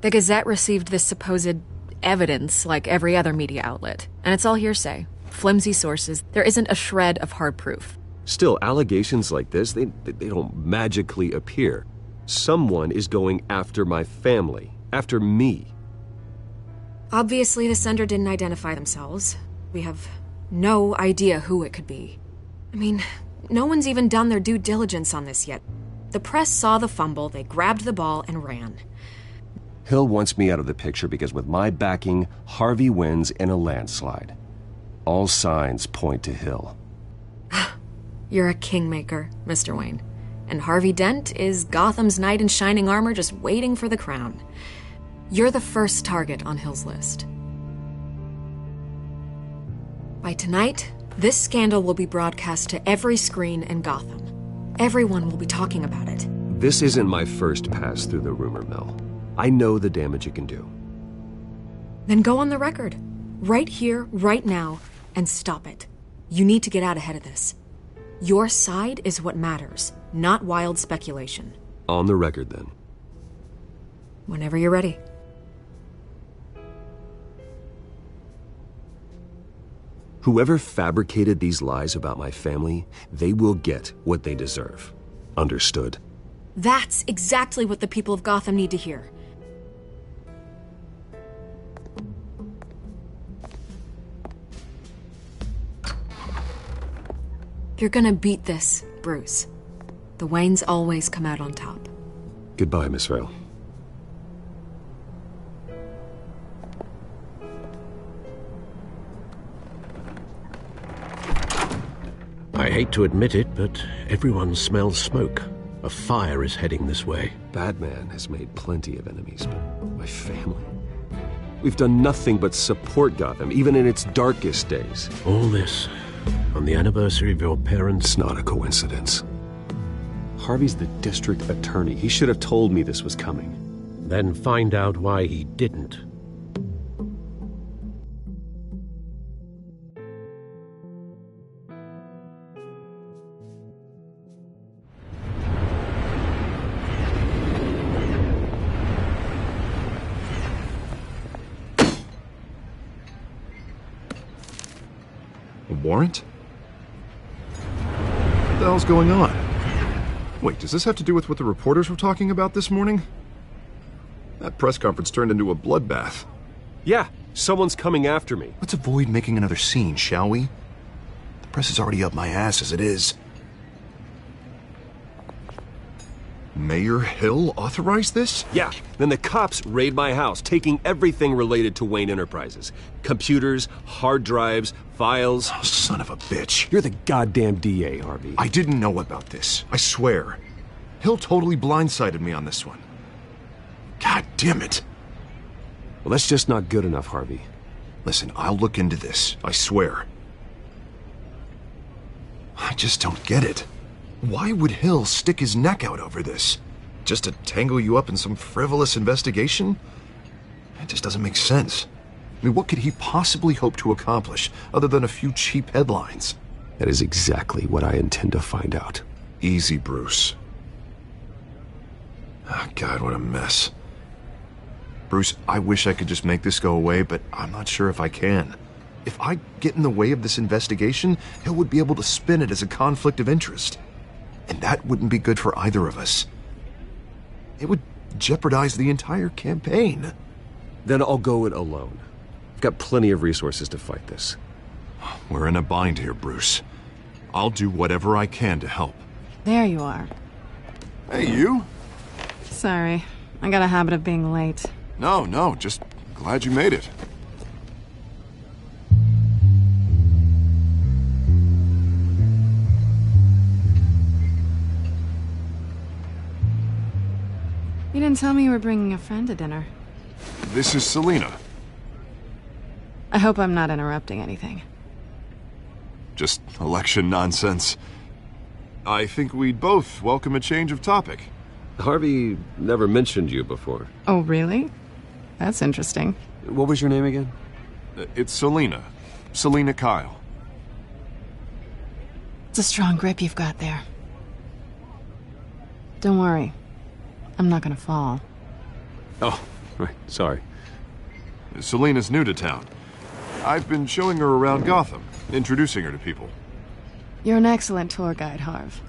The Gazette received this supposed evidence like every other media outlet, and it's all hearsay. Flimsy sources. There isn't a shred of hard proof.
Still, allegations like this, they don't magically appear. Someone is going after my family, after me.
Obviously, the sender didn't identify themselves. We have no idea who it could be. I mean, no one's even done their due diligence on this yet. The press saw the fumble, they grabbed the ball and ran.
Hill wants me out of the picture because with my backing, Harvey wins in a landslide. All signs point to Hill.
You're a kingmaker, Mr. Wayne. And Harvey Dent is Gotham's knight in shining armor just waiting for the crown. You're the first target on Hill's list. By tonight, this scandal will be broadcast to every screen in Gotham. Everyone will be talking about it.
This isn't my first pass through the rumor mill. I know the damage it can do.
Then go on the record. Right here, right now, and stop it. You need to get out ahead of this. Your side is what matters, not wild speculation.
On the record, then.
Whenever you're ready.
Whoever fabricated these lies about my family, they will get what they deserve. Understood?
That's exactly what the people of Gotham need to hear. You're gonna beat this, Bruce. The Waynes always come out on top.
Goodbye, Miss Vale. I hate to admit it, but everyone smells smoke.
A fire is heading this way.
Batman has made plenty of enemies, but my family? We've done nothing but support Gotham, even in its darkest days.
All this on the anniversary of your parents?
It's not a coincidence. Harvey's the district attorney. He should have told me this was coming.
Then find out why he didn't.
A warrant? What the hell's going on? Wait, does this have to do with what the reporters were talking about this morning? That press conference turned into a bloodbath.
Yeah, someone's coming after me.
Let's avoid making another scene, shall we? The press is already up my ass as it is. Mayor Hill authorized this?
Yeah, then the cops raid my house, taking everything related to Wayne Enterprises. Computers, hard drives, files.
Oh, son of a bitch.
You're the goddamn DA, Harvey.
I didn't know about this. I swear. Hill totally blindsided me on this one. God damn it.
Well, that's just not good enough, Harvey.
Listen, I'll look into this. I swear. I just don't get it. Why would Hill stick his neck out over this? Just to tangle you up in some frivolous investigation? It just doesn't make sense. I mean, what could he possibly hope to accomplish other than a few cheap headlines?
That is exactly what I intend to find out.
Easy, Bruce. Oh, God, what a mess. Bruce, I wish I could just make this go away, but I'm not sure if I can. If I get in the way of this investigation, Hill would be able to spin it as a conflict of interest. And that wouldn't be good for either of us. It would jeopardize the entire campaign.
Then I'll go it alone. I've got plenty of resources to fight this.
We're in a bind here, Bruce. I'll do whatever I can to help.
There you are.
Hey, you?
Sorry. I got a habit of being late.
No, just glad you made it.
You didn't tell me you were bringing a friend to dinner.
This is Selina.
I hope I'm not interrupting anything.
Just election nonsense. I think we'd both welcome a change of topic.
Harvey never mentioned you before.
Oh, really? That's interesting.
What was your name again?
It's Selina. Selina Kyle.
It's a strong grip you've got there. Don't worry. I'm not gonna fall.
Oh, right. Sorry.
Selina's new to town. I've been showing her around Gotham, introducing her to people.
You're an excellent tour guide, Harv.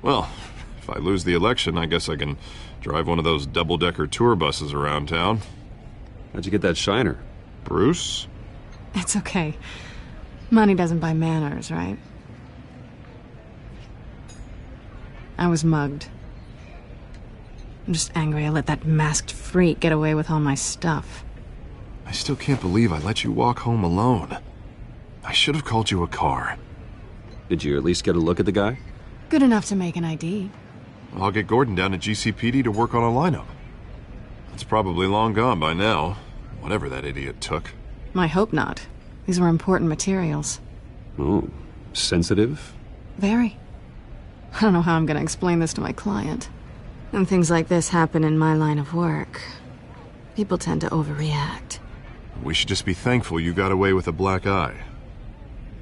Well, if I lose the election, I guess I can drive one of those double-decker tour buses around town.
How'd you get that shiner?
Bruce?
It's okay. Money doesn't buy manners, right? I was mugged. I'm just angry I let that masked freak get away with all my stuff.
I still can't believe I let you walk home alone. I should have called you a car.
Did you at least get a look at the guy?
Good enough to make an ID.
I'll get Gordon down to GCPD to work on a lineup. It's probably long gone by now, whatever that idiot took.
I hope not. These were important materials.
Ooh, sensitive?
Very. I don't know how I'm gonna explain this to my client. When things like this happen in my line of work, people tend to overreact.
We should just be thankful you got away with a black eye.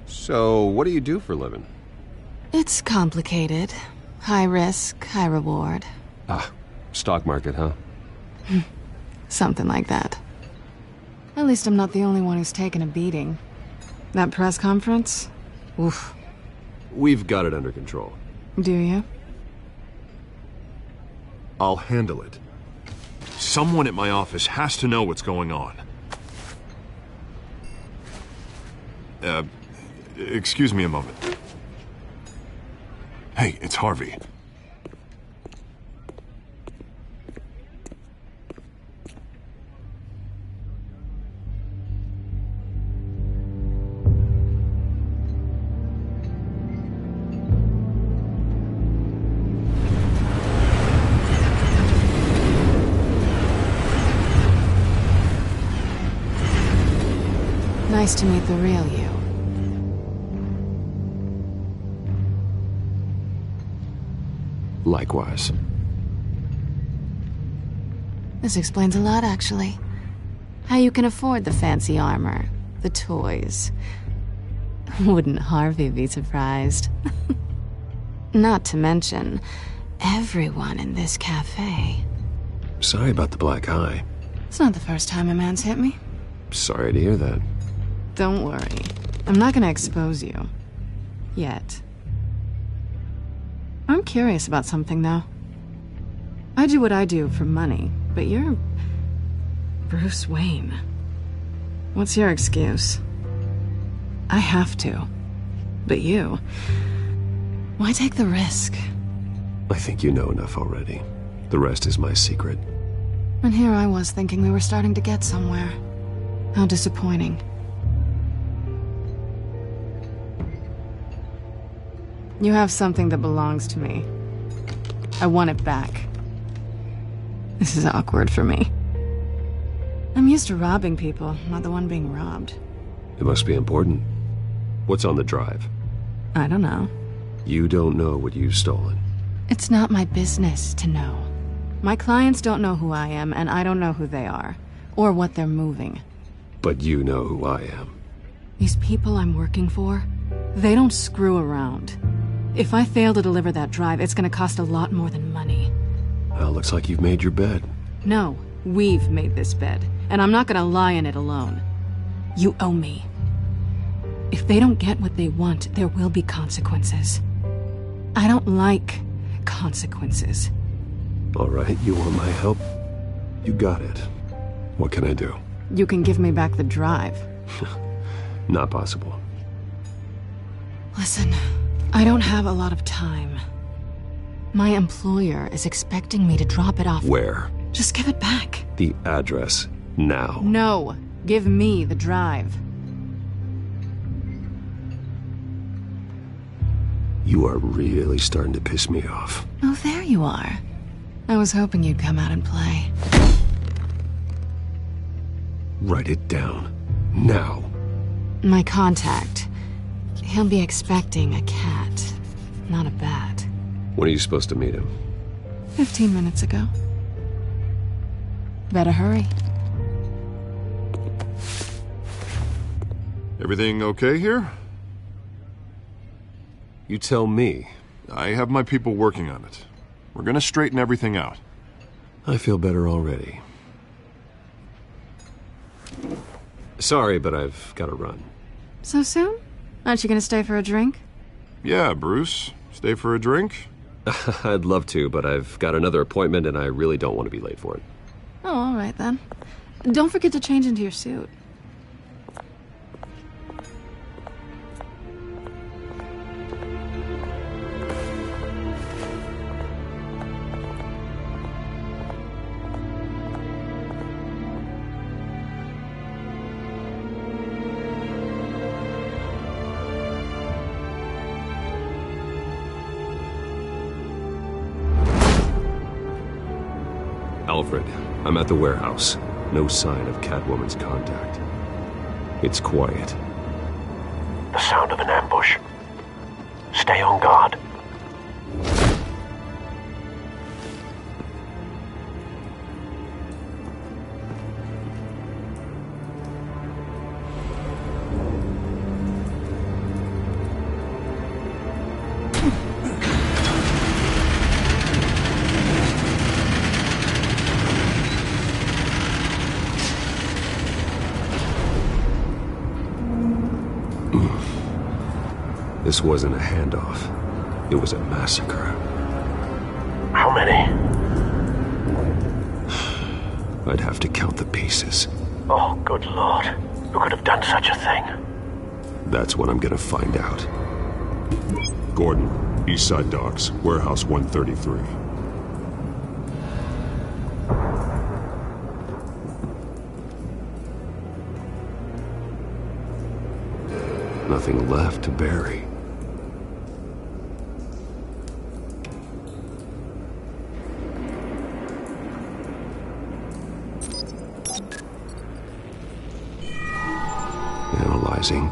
So, what do you do for a living?
It's complicated. High risk, high reward.
Ah, stock market, huh?
Something like that. At least I'm not the only one who's taken a beating. That press conference? Oof.
We've got it under control.
Do you?
I'll handle it. Someone at my office has to know what's going on. Excuse me a moment. Hey, it's Harvey.
Nice to meet the real you.
Likewise.
This explains a lot, actually. How you can afford the fancy armor, the toys. Wouldn't Harvey be surprised? Not to mention, everyone in this cafe.
Sorry about the black eye.
It's not the first time a man's hit me.
Sorry to hear that.
Don't worry. I'm not gonna expose you. Yet. I'm curious about something, though. I do what I do for money, but you're... Bruce Wayne. What's your excuse? I have to. But you... Why take the risk?
I think you know enough already. The rest is my secret.
And here I was thinking we were starting to get somewhere. How disappointing. You have something that belongs to me. I want it back. This is awkward for me. I'm used to robbing people, not the one being robbed.
It must be important. What's on the drive?
I don't know.
You don't know what you've stolen.
It's not my business to know. My clients don't know who I am, and I don't know who they are, or what they're moving.
But you know who I am.
These people I'm working for, they don't screw around. If I fail to deliver that drive, it's gonna cost a lot more than money.
Well, looks like you've made your bed.
No, we've made this bed, and I'm not gonna lie in it alone. You owe me. If they don't get what they want, there will be consequences. I don't like consequences.
All right, you want my help? You got it. What can I do?
You can give me back the drive.
Not possible.
Listen, I don't have a lot of time. My employer is expecting me to drop it off.
Where?
Just give it back.
The address, now.
No, give me the drive.
You are really starting to piss me off.
Oh, there you are. I was hoping you'd come out and play.
Write it down. Now.
My contact. He'll be expecting a cat, not a bat.
When are you supposed to meet him?
15 minutes ago. Better hurry.
Everything okay here?
You tell me.
I have my people working on it. We're gonna straighten everything out.
I feel better already. Sorry, but I've got to run.
So soon? Aren't you gonna stay for a drink?
Yeah, Bruce. Stay for a drink?
I'd love to, but I've got another appointment and I really don't want to be late for it.
Oh, all right then. Don't forget to change into your suit.
Alfred, I'm at the warehouse. No sign of Catwoman's contact. It's quiet.
The sound of an ambush. Stay on guard.
This wasn't a handoff. It was a massacre.
How many?
I'd have to count the pieces.
Oh, good lord. Who could have done such a thing?
That's what I'm gonna find out.
Gordon, Eastside Docks, Warehouse 133.
Nothing left to bury.
causing.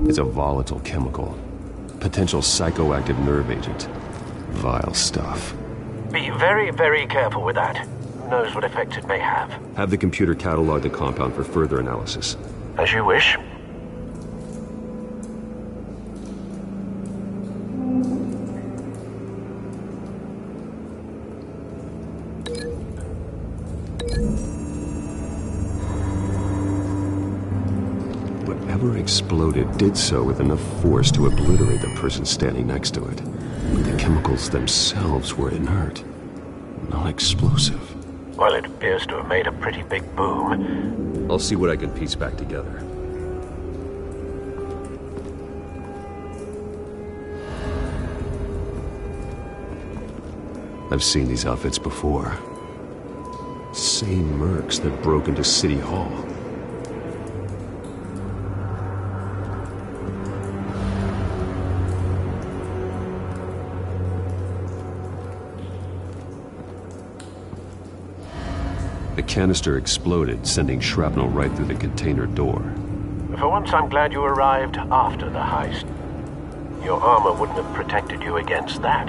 It's a volatile chemical. Potential psychoactive nerve agent. Vile stuff.
Be very, very careful with that. Who knows what effect it may have.
Have the computer catalog the compound for further analysis.
As you wish.
Whatever exploded did so with enough force to obliterate the person standing next to it. But the chemicals themselves were inert, not explosive.
Well, it appears to have made a pretty big boom.
I'll see what I can piece back together. I've seen these outfits before. Same mercs that broke into City Hall. The canister exploded, sending shrapnel right through the container door.
For once, I'm glad you arrived after the heist. Your armor wouldn't have protected you against that.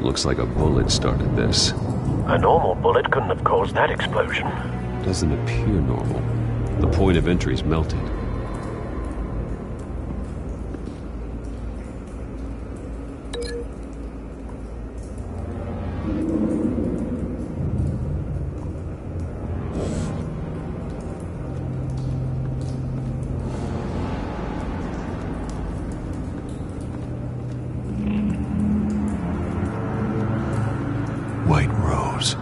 Looks like a bullet started this.
A normal bullet couldn't have caused that explosion.
Doesn't appear normal. The point of entry's melted. White Rose.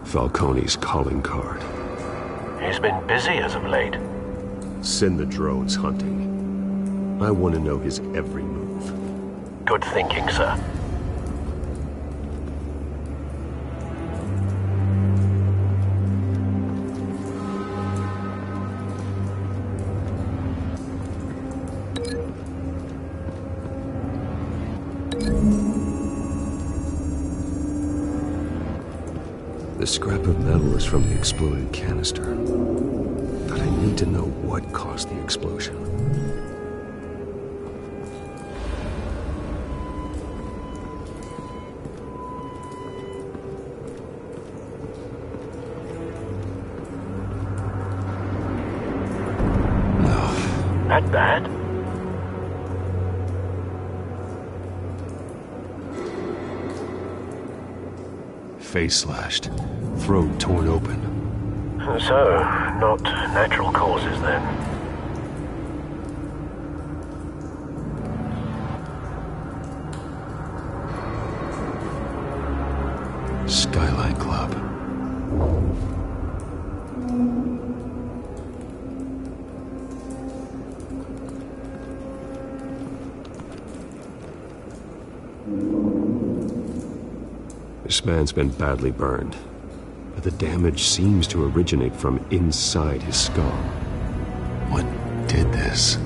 Falcone's calling card.
He's been busy as of late.
Send the drones hunting. I want to know his every move.
Good thinking, sir.
The scrap of metal is from the exploded canister. But I need to know what caused the explosion.
That bad?
Face slashed, throat torn open.
So, not natural causes then.
Skyline Club. This man's been badly burned, but the damage seems to originate from inside his skull. What did this?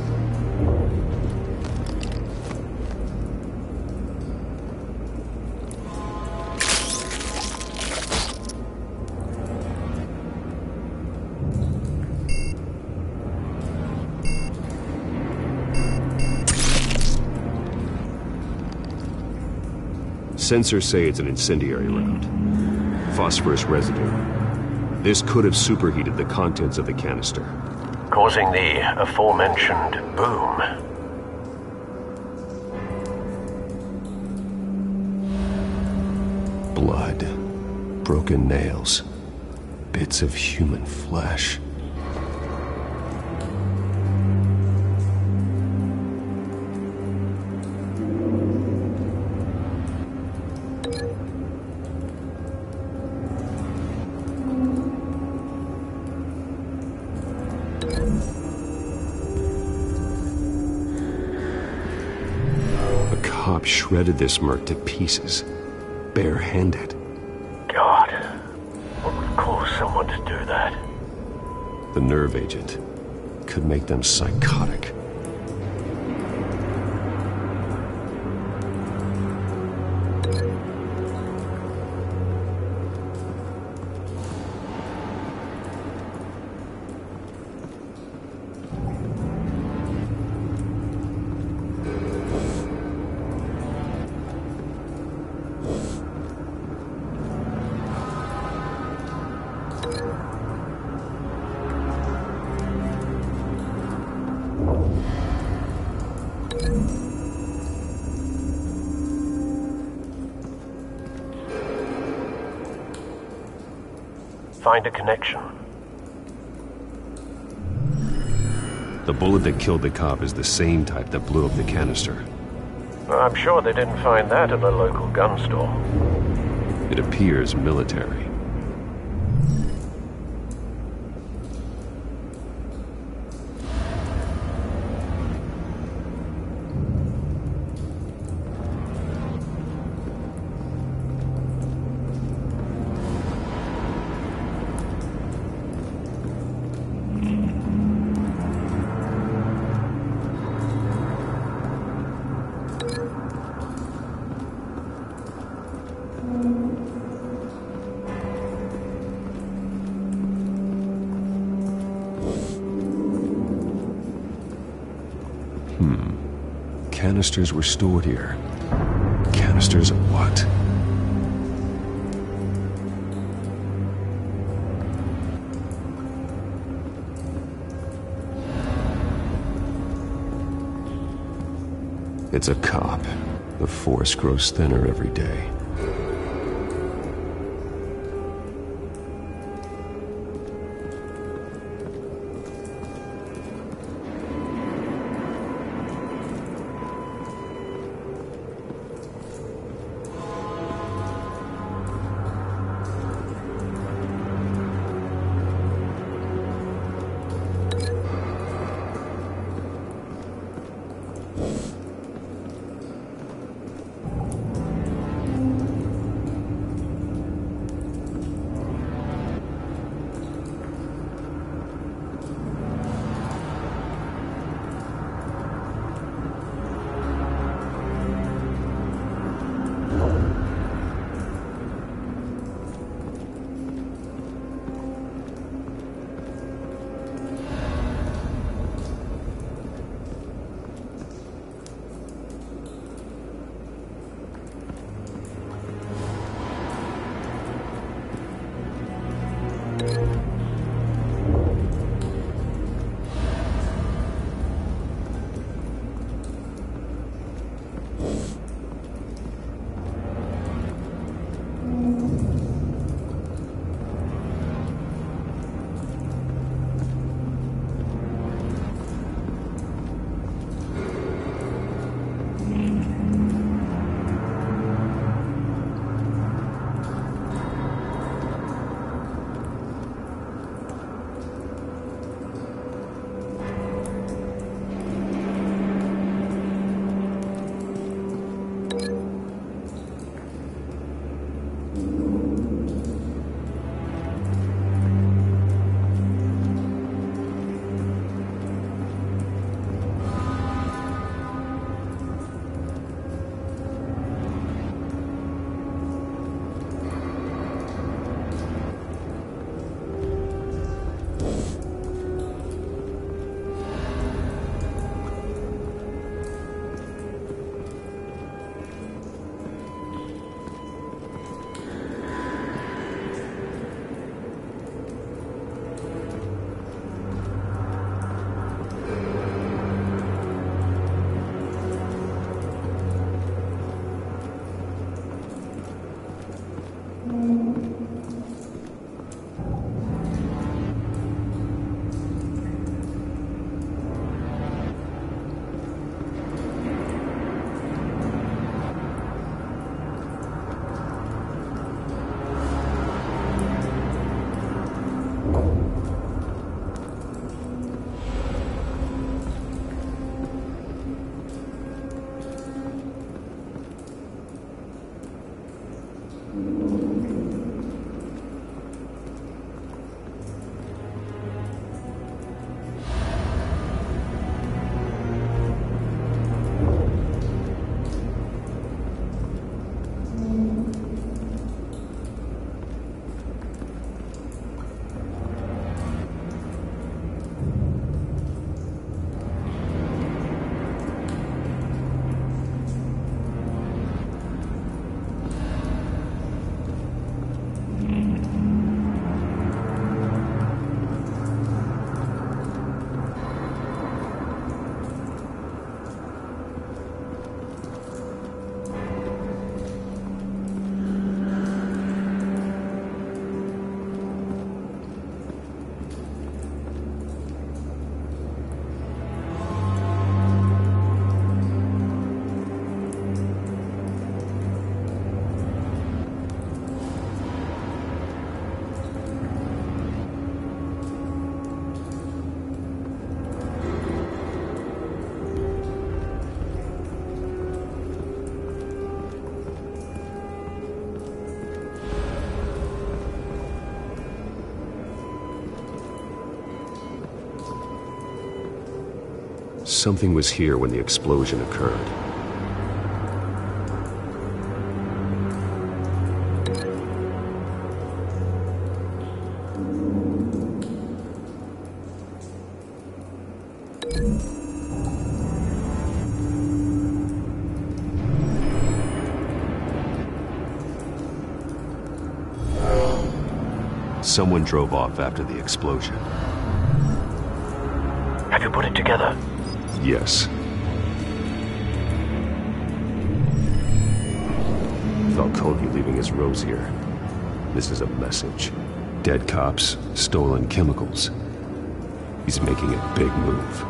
Sensors say it's an incendiary round. Phosphorus residue. This could have superheated the contents of the canister,
causing the aforementioned boom.
Blood. Broken nails. Bits of human flesh. cop shredded this merc to pieces, barehanded.
God, what would cause someone to do that?
The nerve agent could make them psychotic.
Find a connection.
The bullet that killed the cop is the same type that blew up the canister.
I'm sure they didn't find that in a local gun store.
It appears military. Canisters were stored here. Canisters of what? It's a cop. The force grows thinner every day. something was here when the explosion occurred. Someone drove off after the explosion.
Have you put it together?
Yes. Falcone leaving his rose here. This is a message. Dead cops, stolen chemicals. He's making a big move.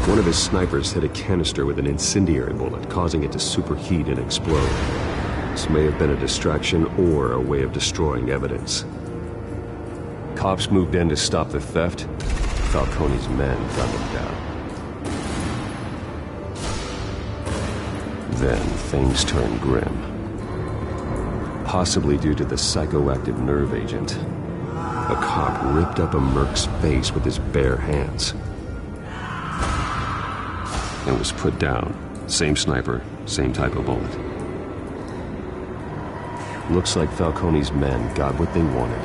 One of his snipers hit a canister with an incendiary bullet, causing it to superheat and explode. This may have been a distraction or a way of destroying evidence. Cops moved in to stop the theft. Falcone's men got them down. Then things turned grim. Possibly due to the psychoactive nerve agent. A cop ripped up a merc's face with his bare hands. And was put down. Same sniper, same type of bullet. Looks like Falcone's men got what they wanted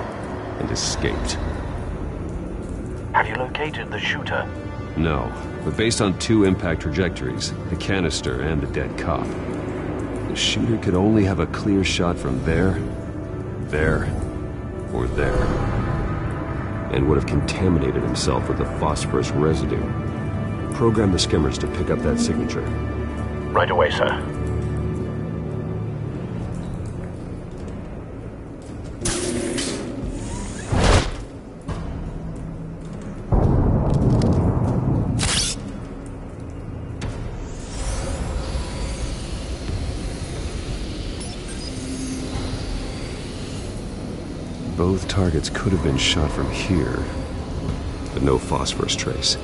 and escaped.
Have you located the shooter?
No, but based on two impact trajectories, the canister and the dead cop, the shooter could only have a clear shot from there, or there, and would have contaminated himself with the phosphorus residue. Program the skimmers to pick up that signature.
Right away, sir.
Both targets could have been shot from here, but no phosphorus trace.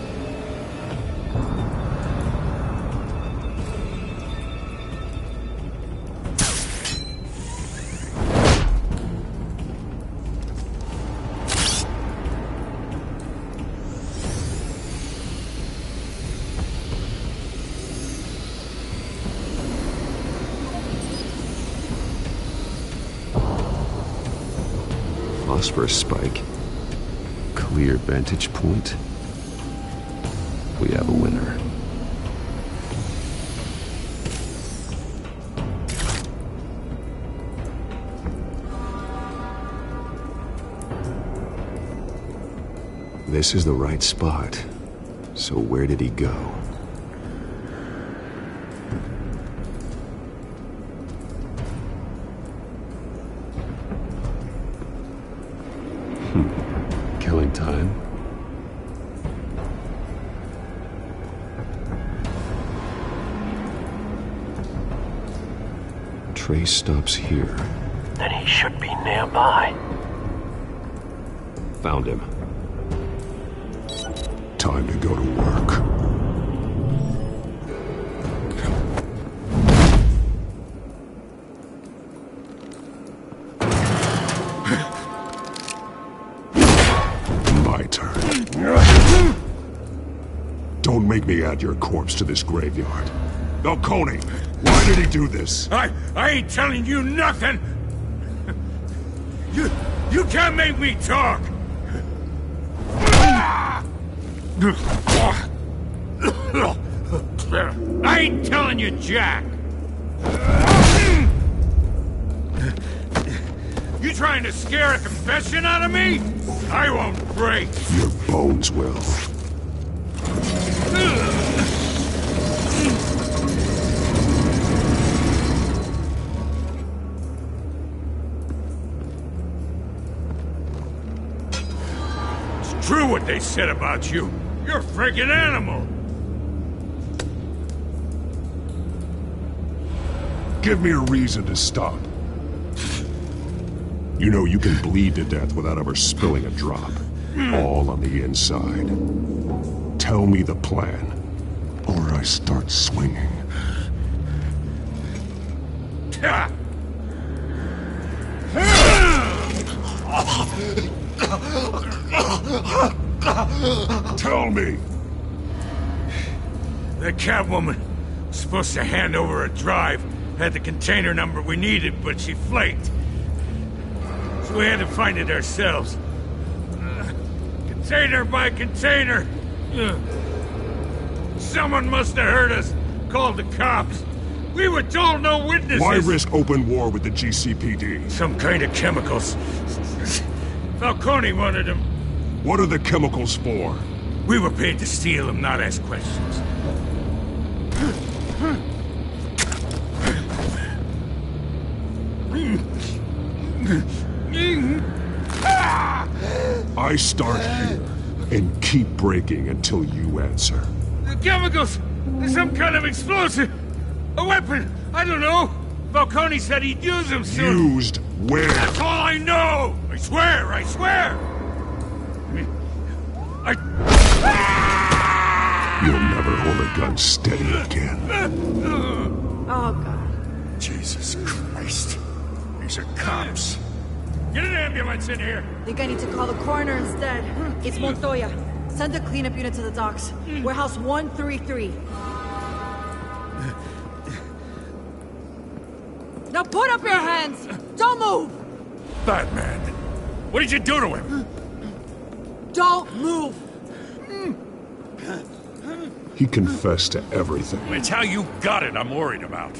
Phosphorus spike. Clear vantage point. We have a winner. This is the right spot. So where did he go? Killing time. Trace stops here.
Then he should be nearby.
Found him.
Time to go to work. Don't make me add your corpse to this graveyard. Falcone, why did he do this?
I ain't telling you nothing! You can't make me talk! I ain't telling you jack! You trying to scare a confession out of me? I won't break!
Your bones will.
It's true what they said about you. You're a freaking animal.
Give me a reason to stop. You know you can bleed to death without ever spilling a drop. All on the inside. Tell me the plan, or I start swinging. Tell me!
The Catwoman was supposed to hand over a drive, had the container number we needed, but she flaked. So we had to find it ourselves. Container by container. Someone must have heard us, called the cops. We were told no witnesses.
Why risk open war with the GCPD?
Some kind of chemicals. Falcone wanted them.
What are the chemicals for?
We were paid to steal them, not ask questions.
I start here and keep breaking until you answer.
The chemicals! There's some kind of explosive! A weapon! I don't know! Falcone said he'd use them soon!
Used where?
That's all I know! I swear! I swear!
You'll never hold a gun steady again.
Oh, God.
Jesus Christ. These are cops. Get an ambulance in here!
Think I need to call the coroner instead. It's Montoya. Send a cleanup unit to the docks. Warehouse 133. Now put up your hands! Don't move!
Batman! What did you do to him?
Don't move!
He confessed to everything.
It's how you got it I'm worried about.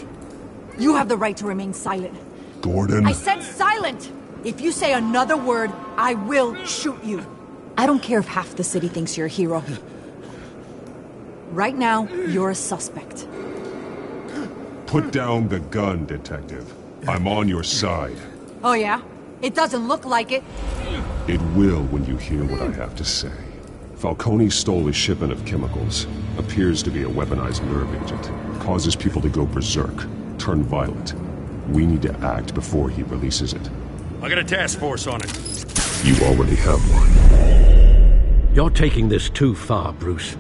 You have the right to remain silent.
Gordon?
I said silent! If you say another word, I will shoot you. I don't care if half the city thinks you're a hero. Right now, you're a suspect.
Put down the gun, Detective. I'm on your side.
Oh yeah? It doesn't look like it.
It will when you hear what I have to say. Falcone stole a shipment of chemicals. Appears to be a weaponized nerve agent. Causes people to go berserk, turn violent. We need to act before he releases it.
I got a task force on it.
You already have one.
You're taking this too far, Bruce.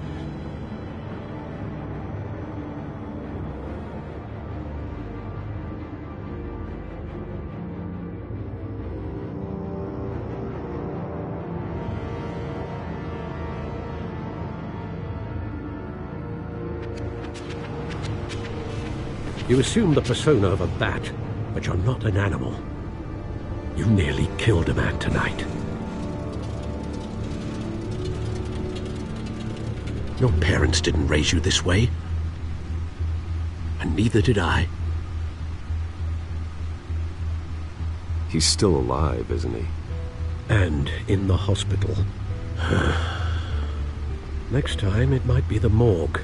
You assume the persona of a bat, but you're not an animal. You nearly killed a man tonight. Your parents didn't raise you this way. And neither did I.
He's still alive, isn't he?
And in the hospital. Next time, it might be the morgue.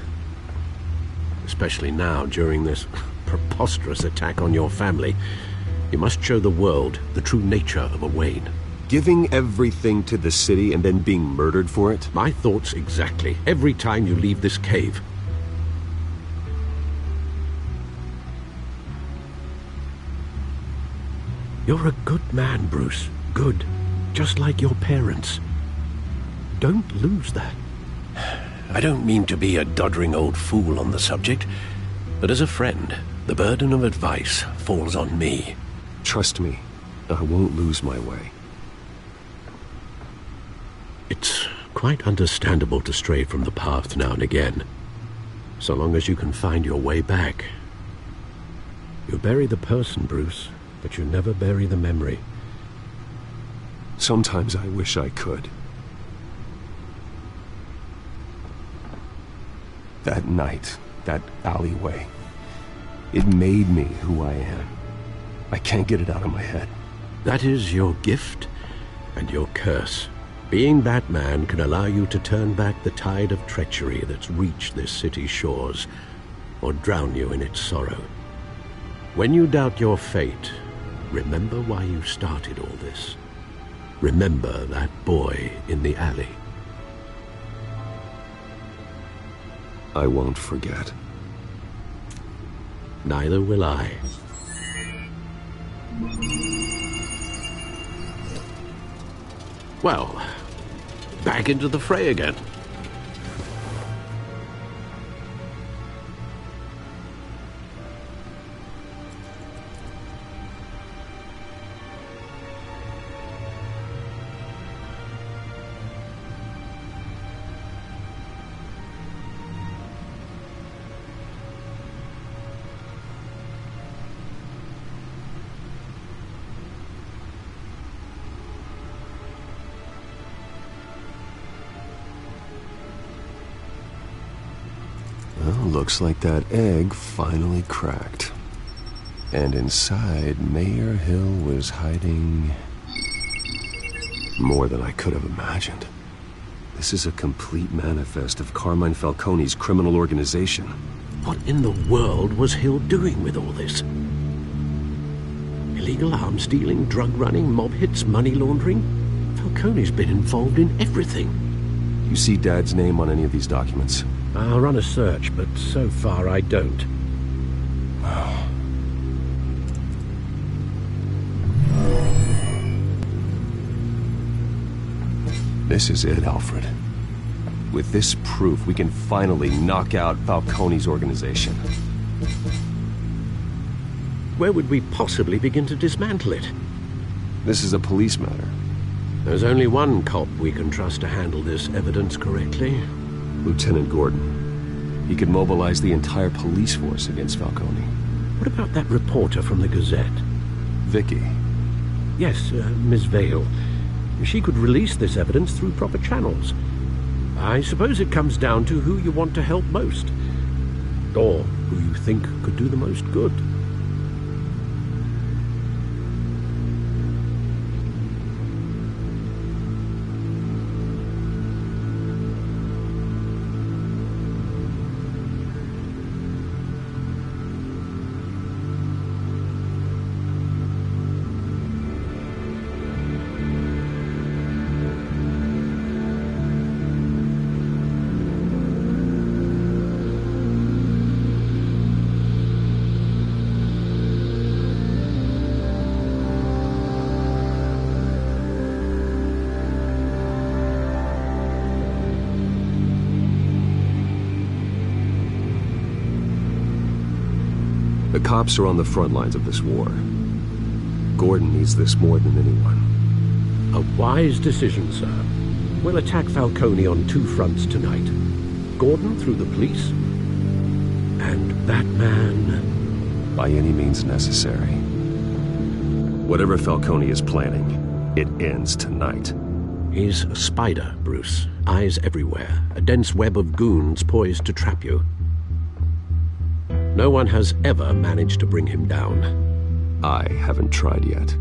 Especially now, during this preposterous attack on your family. You must show the world the true nature of a Wayne.
Giving everything to the city and then being murdered for it?
My thoughts exactly. Every time you leave this cave. You're a good man, Bruce. Good. Just like your parents. Don't lose that. I don't mean to be a doddering old fool on the subject, but as a friend, the burden of advice falls on me.
Trust me, I won't lose my way.
It's quite understandable to stray from the path now and again, so long as you can find your way back. You bury the person, Bruce, but you never bury the memory.
Sometimes I wish I could. That night, that alleyway, it made me who I am. I can't get it out of my head.
That is your gift and your curse. Being Batman can allow you to turn back the tide of treachery that's reached this city's shores, or drown you in its sorrow. When you doubt your fate, remember why you started all this. Remember that boy in the alley.
I won't forget.
Neither will I. Well, back into the fray again.
Looks like that egg finally cracked. And inside, Mayor Hill was hiding more than I could have imagined. This is a complete manifest of Carmine Falcone's criminal organization.
What in the world was Hill doing with all this? Illegal arms dealing, drug running, mob hits, money laundering? Falcone's been involved in everything.
You see Dad's name on any of these documents?
I'll run a search, but so far I don't.
This is it, Alfred. With this proof, we can finally knock out Falcone's organization.
Where would we possibly begin to dismantle it?
This is a police matter.
There's only one cop we can trust to handle this evidence correctly.
Lieutenant Gordon. He could mobilize the entire police force against Falcone.
What about that reporter from the Gazette?
Vicky.
Yes, Miss Vale. She could release this evidence through proper channels. I suppose it comes down to who you want to help most. Or who you think could do the most good.
The cops are on the front lines of this war. Gordon needs this more than anyone.
A wise decision, sir. We'll attack Falcone on two fronts tonight. Gordon through the police, and that man...
By any means necessary. Whatever Falcone is planning, it ends tonight.
He's a spider, Bruce. Eyes everywhere. A dense web of goons poised to trap you. No one has ever managed to bring him down.
I haven't tried yet.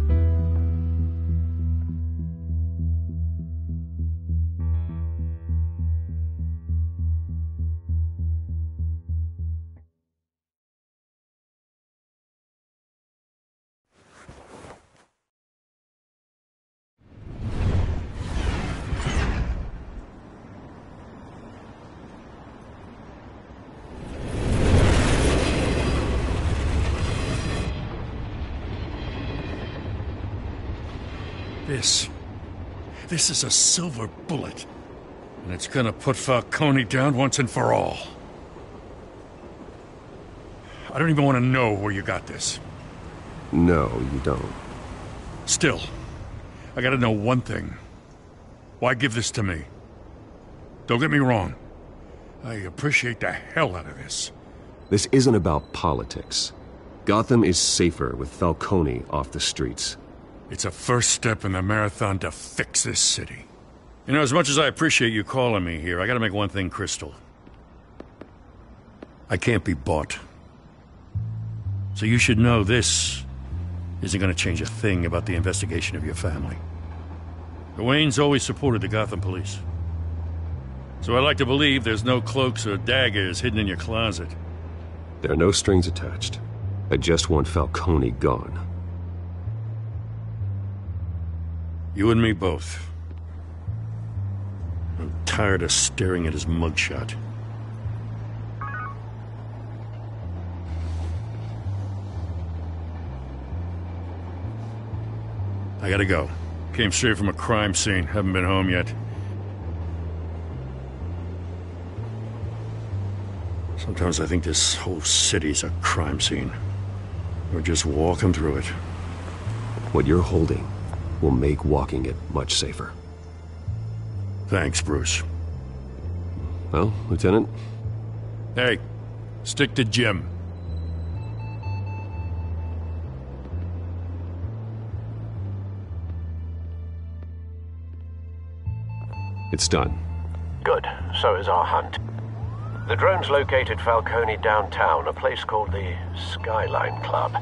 This is a silver bullet. And it's gonna put Falcone down once and for all. I don't even want to know where you got this.
No, you don't.
Still, I gotta know one thing. Why give this to me? Don't get me wrong. I appreciate the hell out of this.
This isn't about politics. Gotham is safer with Falcone off the streets.
It's a first step in the marathon to fix this city. You know, as much as I appreciate you calling me here, I gotta make one thing crystal. I can't be bought. So you should know this isn't gonna change a thing about the investigation of your family. The Waynes always supported the Gotham police. So I like to believe there's no cloaks or daggers hidden in your closet.
There are no strings attached. I just want Falcone gone.
You and me both. I'm tired of staring at his mugshot. I gotta go. Came straight from a crime scene. Haven't been home yet. Sometimes I think this whole city's a crime scene. We're just walking through it.
What you're holding will make walking it much safer.
Thanks, Bruce.
Well, Lieutenant?
Hey, stick to Jim.
It's done.
Good. So is our hunt. The drones located Falcone downtown, a place called the Skyline Club.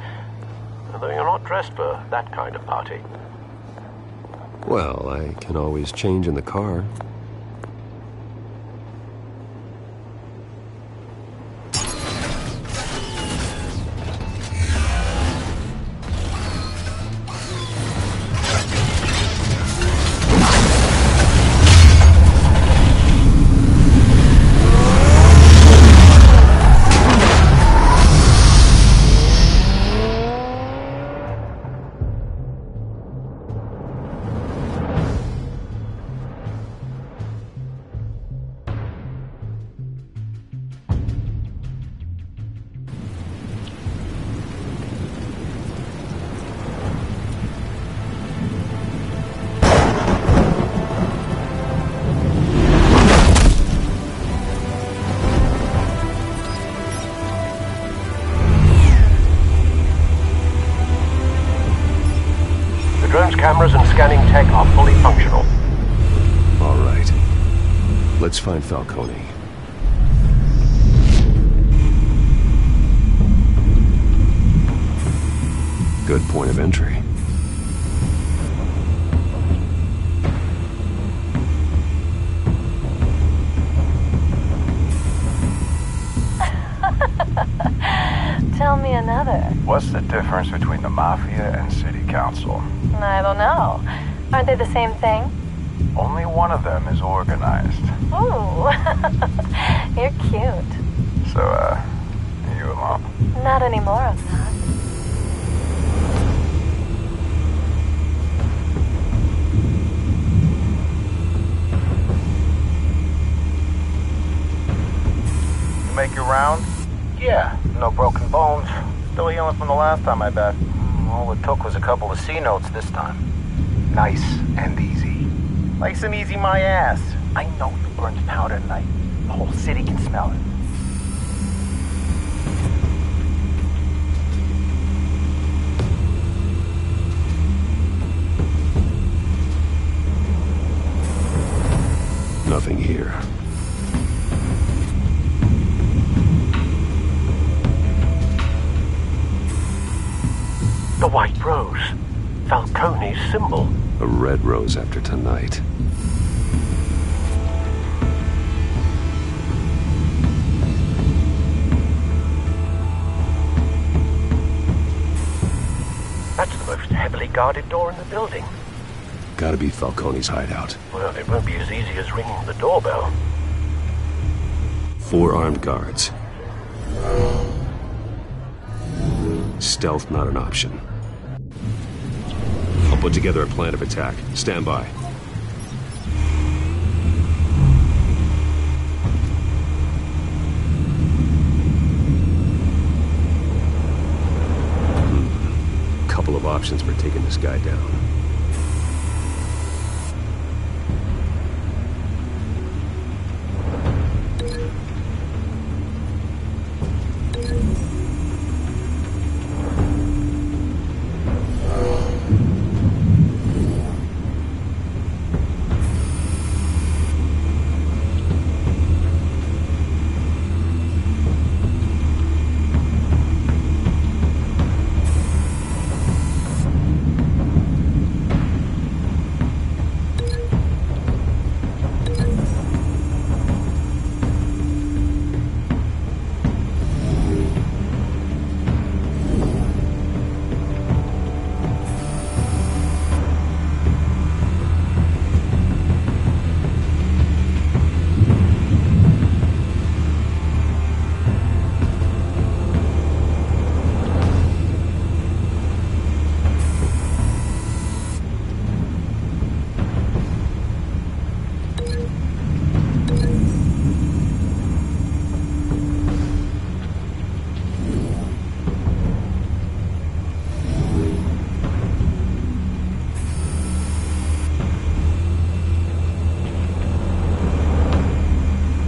Although you're not dressed for that kind of party.
Well, I can always change in the car.
Cameras and scanning tech are fully functional.
All right. Let's find Falcone. Good point of entry.
Tell me another.
What's the difference between the Mafia and City Council?
I don't know. Aren't they the same thing?
Only one of them is organized.
Ooh, you're cute.
So, you a mom?
Not anymore, I'm not.
You make your round? Yeah, no broken bones. Still healing from the last time I bet. All it took was a couple of C notes this time. Nice and easy. Nice and easy my ass. I know you burned powder at night. The whole city can smell it.
Nothing here.
The white rose. Falcone's symbol.
A red rose after tonight.
That's the most heavily guarded door in the building.
Gotta be Falcone's hideout.
Well, it won't be as easy as ringing the doorbell.
4 armed guards. Stealth not an option. I'll put together a plan of attack. Stand by. Couple of options for taking this guy down.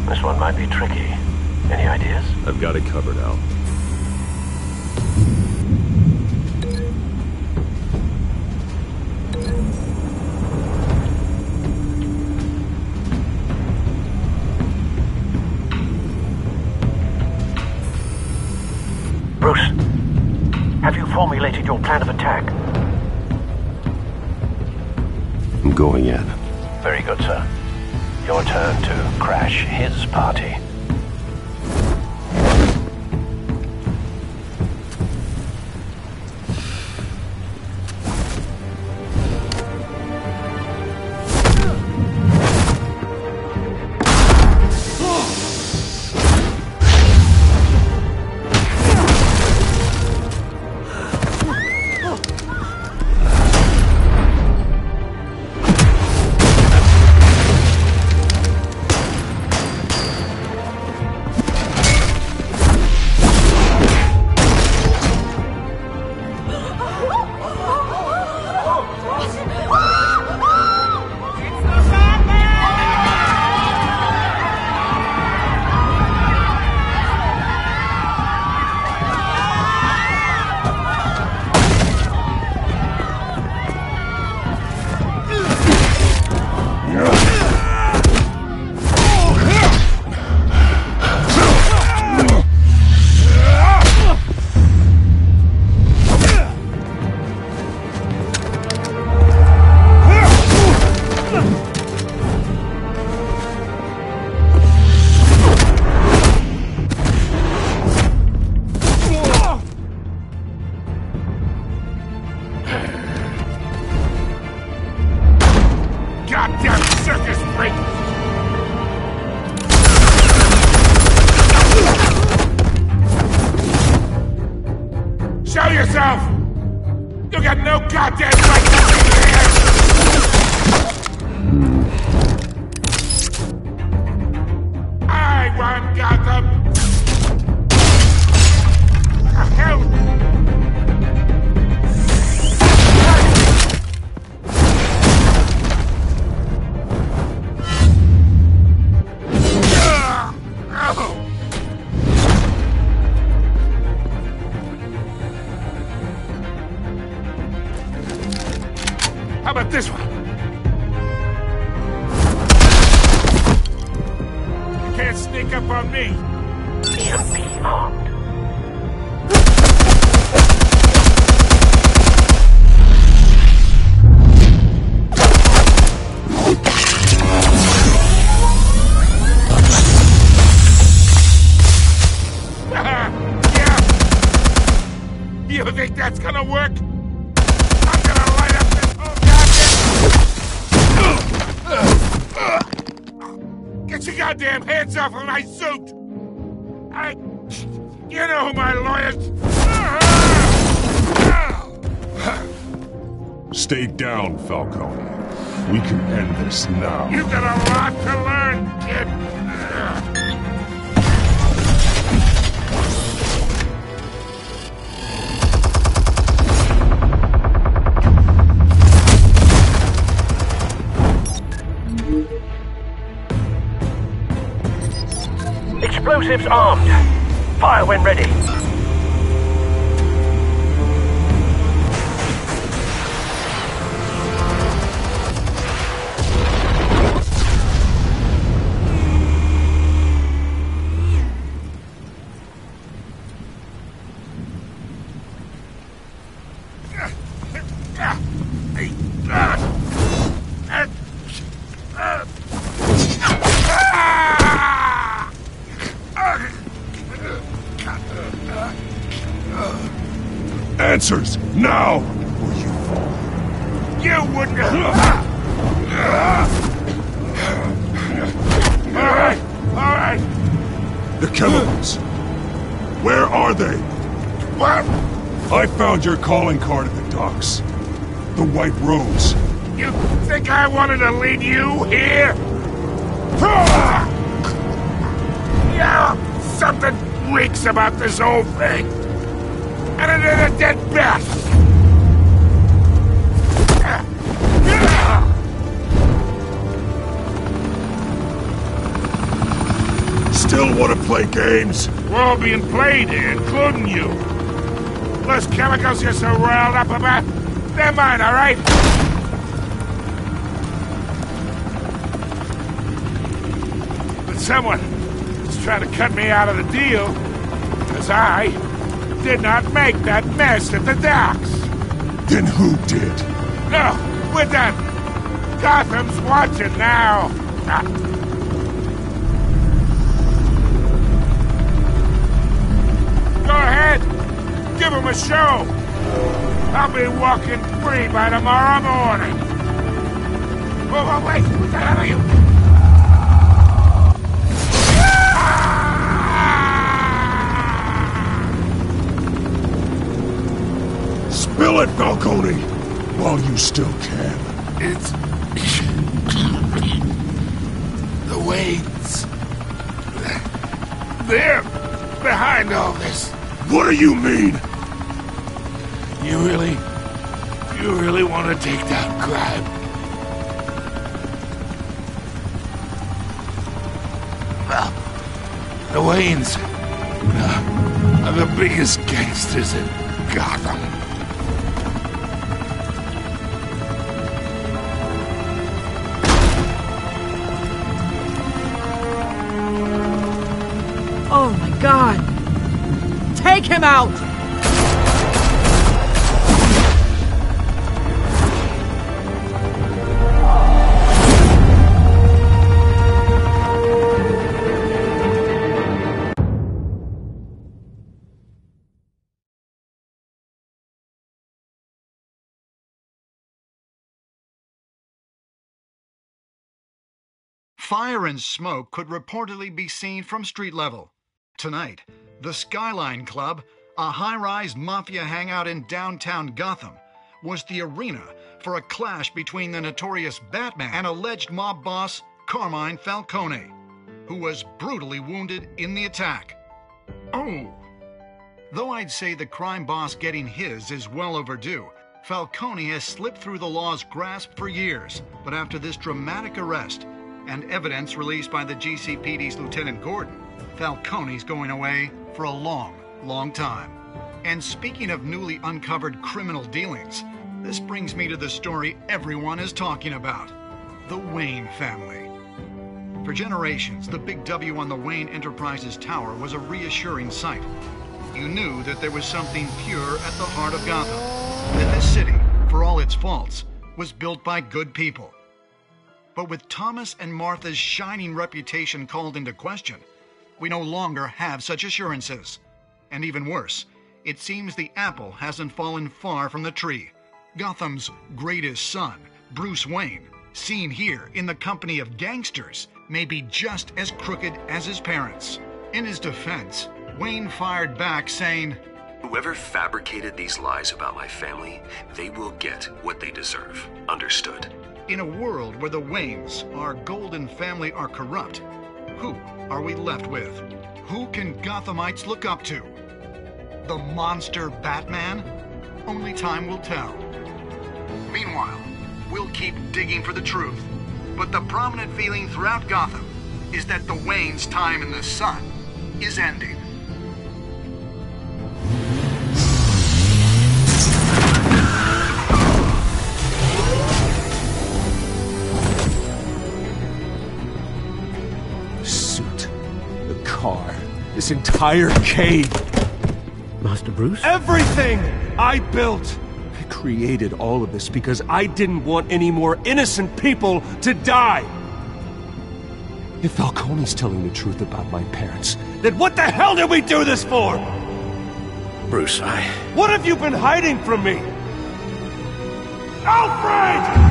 This one might be tricky. Any ideas?
I've got it covered, Al.
Bruce, have you formulated your plan of attack?
I'm going in.
Very good, sir. Your turn to crash his party.
Goddamn circus freak! Show yourself! You got no goddamn right to be here! I run Gotham! Hell! How about this one? You can't sneak up on me.
EMP armed.
Yeah. You think that's gonna work? I'm gonna light up this whole goddamn... Get your goddamn hands off of my suit! You know who my lawyers...
Stay down, Falcone. We can end this now.
You got a lot to learn, kid.
Explosives armed. Fire when ready.
Answers, now! Or you fall.
You wouldn't Alright.
The chemicals. Where are they?
What?
I found your calling card at the docks. The White Rose.
You think I wanted to lead you here? Yeah, something reeks about this whole thing. And it is a dead bat.
Still want to play games?
We're all being played here, including you. Those chemicals you're so riled up about, they're mine, all right? But someone is trying to cut me out of the deal, because I did not make that mess at the docks.
Then who did?
No, we're done. Gotham's watching now. Go ahead. Give him a show. I'll be walking free by tomorrow morning. Oh, wait. What the hell are you?
Spill it, Falcone, while you still can.
It's... the Waynes. They're behind all this.
What do you mean?
You really want to take down crime? Well, the Waynes are the biggest gangsters in Gotham.
Oh my God! Take him out!
Fire and smoke could reportedly be seen from street level. Tonight, the Skyline Club, a high-rise mafia hangout in downtown Gotham, was the arena for a clash between the notorious Batman and alleged mob boss Carmine Falcone, who was brutally wounded in the attack. Oh! Though I'd say the crime boss getting his is well overdue, Falcone has slipped through the law's grasp for years, but after this dramatic arrest and evidence released by the GCPD's Lieutenant Gordon, Falcone's going away for a long, long time. And speaking of newly uncovered criminal dealings, this brings me to the story everyone is talking about: the Wayne family. For generations, the big W on the Wayne Enterprises Tower was a reassuring sight. You knew that there was something pure at the heart of Gotham, that this city, for all its faults, was built by good people. But with Thomas and Martha's shining reputation called into question, we no longer have such assurances. And even worse, it seems the apple hasn't fallen far from the tree. Gotham's greatest son, Bruce Wayne, seen here in the company of gangsters, may be just as crooked as his parents. In his defense, Wayne fired back saying,
"Whoever fabricated these lies about my family, they will get what they deserve. Understood?"
In a world where the Waynes, our golden family, are corrupt, who are we left with? Who can Gothamites look up to? The monster Batman? Only time will tell. Meanwhile, we'll keep digging for the truth. But the prominent feeling throughout Gotham is that the Waynes' time in the sun is ending.
Car, this entire cave.
Master Bruce?
Everything I built. I created all of this because I didn't want any more innocent people to die. If Falcone's telling the truth about my parents, then what the hell did we do this for?
Bruce,
What have you been hiding from me? Alfred!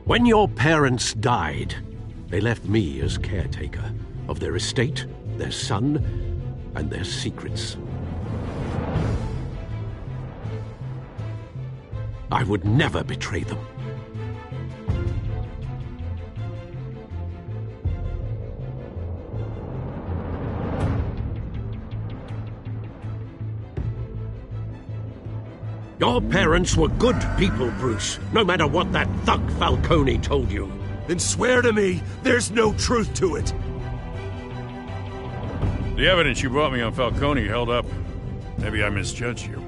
When your parents died, they left me as caretaker of their estate, their son, and their secrets. I would never betray them. Your parents were good people, Bruce, no matter what that thug Falcone told you.
Then swear to me there's no truth to it.
The evidence you brought me on Falcone held up. Maybe I misjudged you.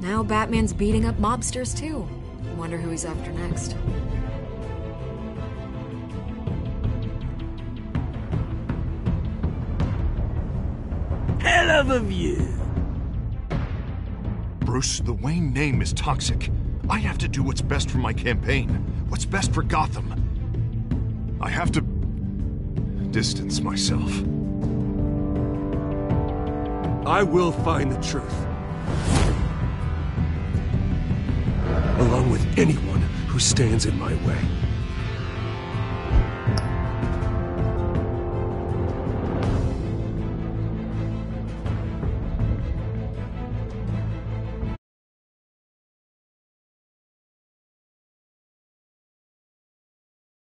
Now Batman's beating up mobsters, too. Wonder who he's after next.
Hell of a view.
Bruce, the Wayne name is toxic. I have to do what's best for my campaign. What's best for Gotham. I have to distance myself.
I will find the truth. Along with anyone who stands in my way.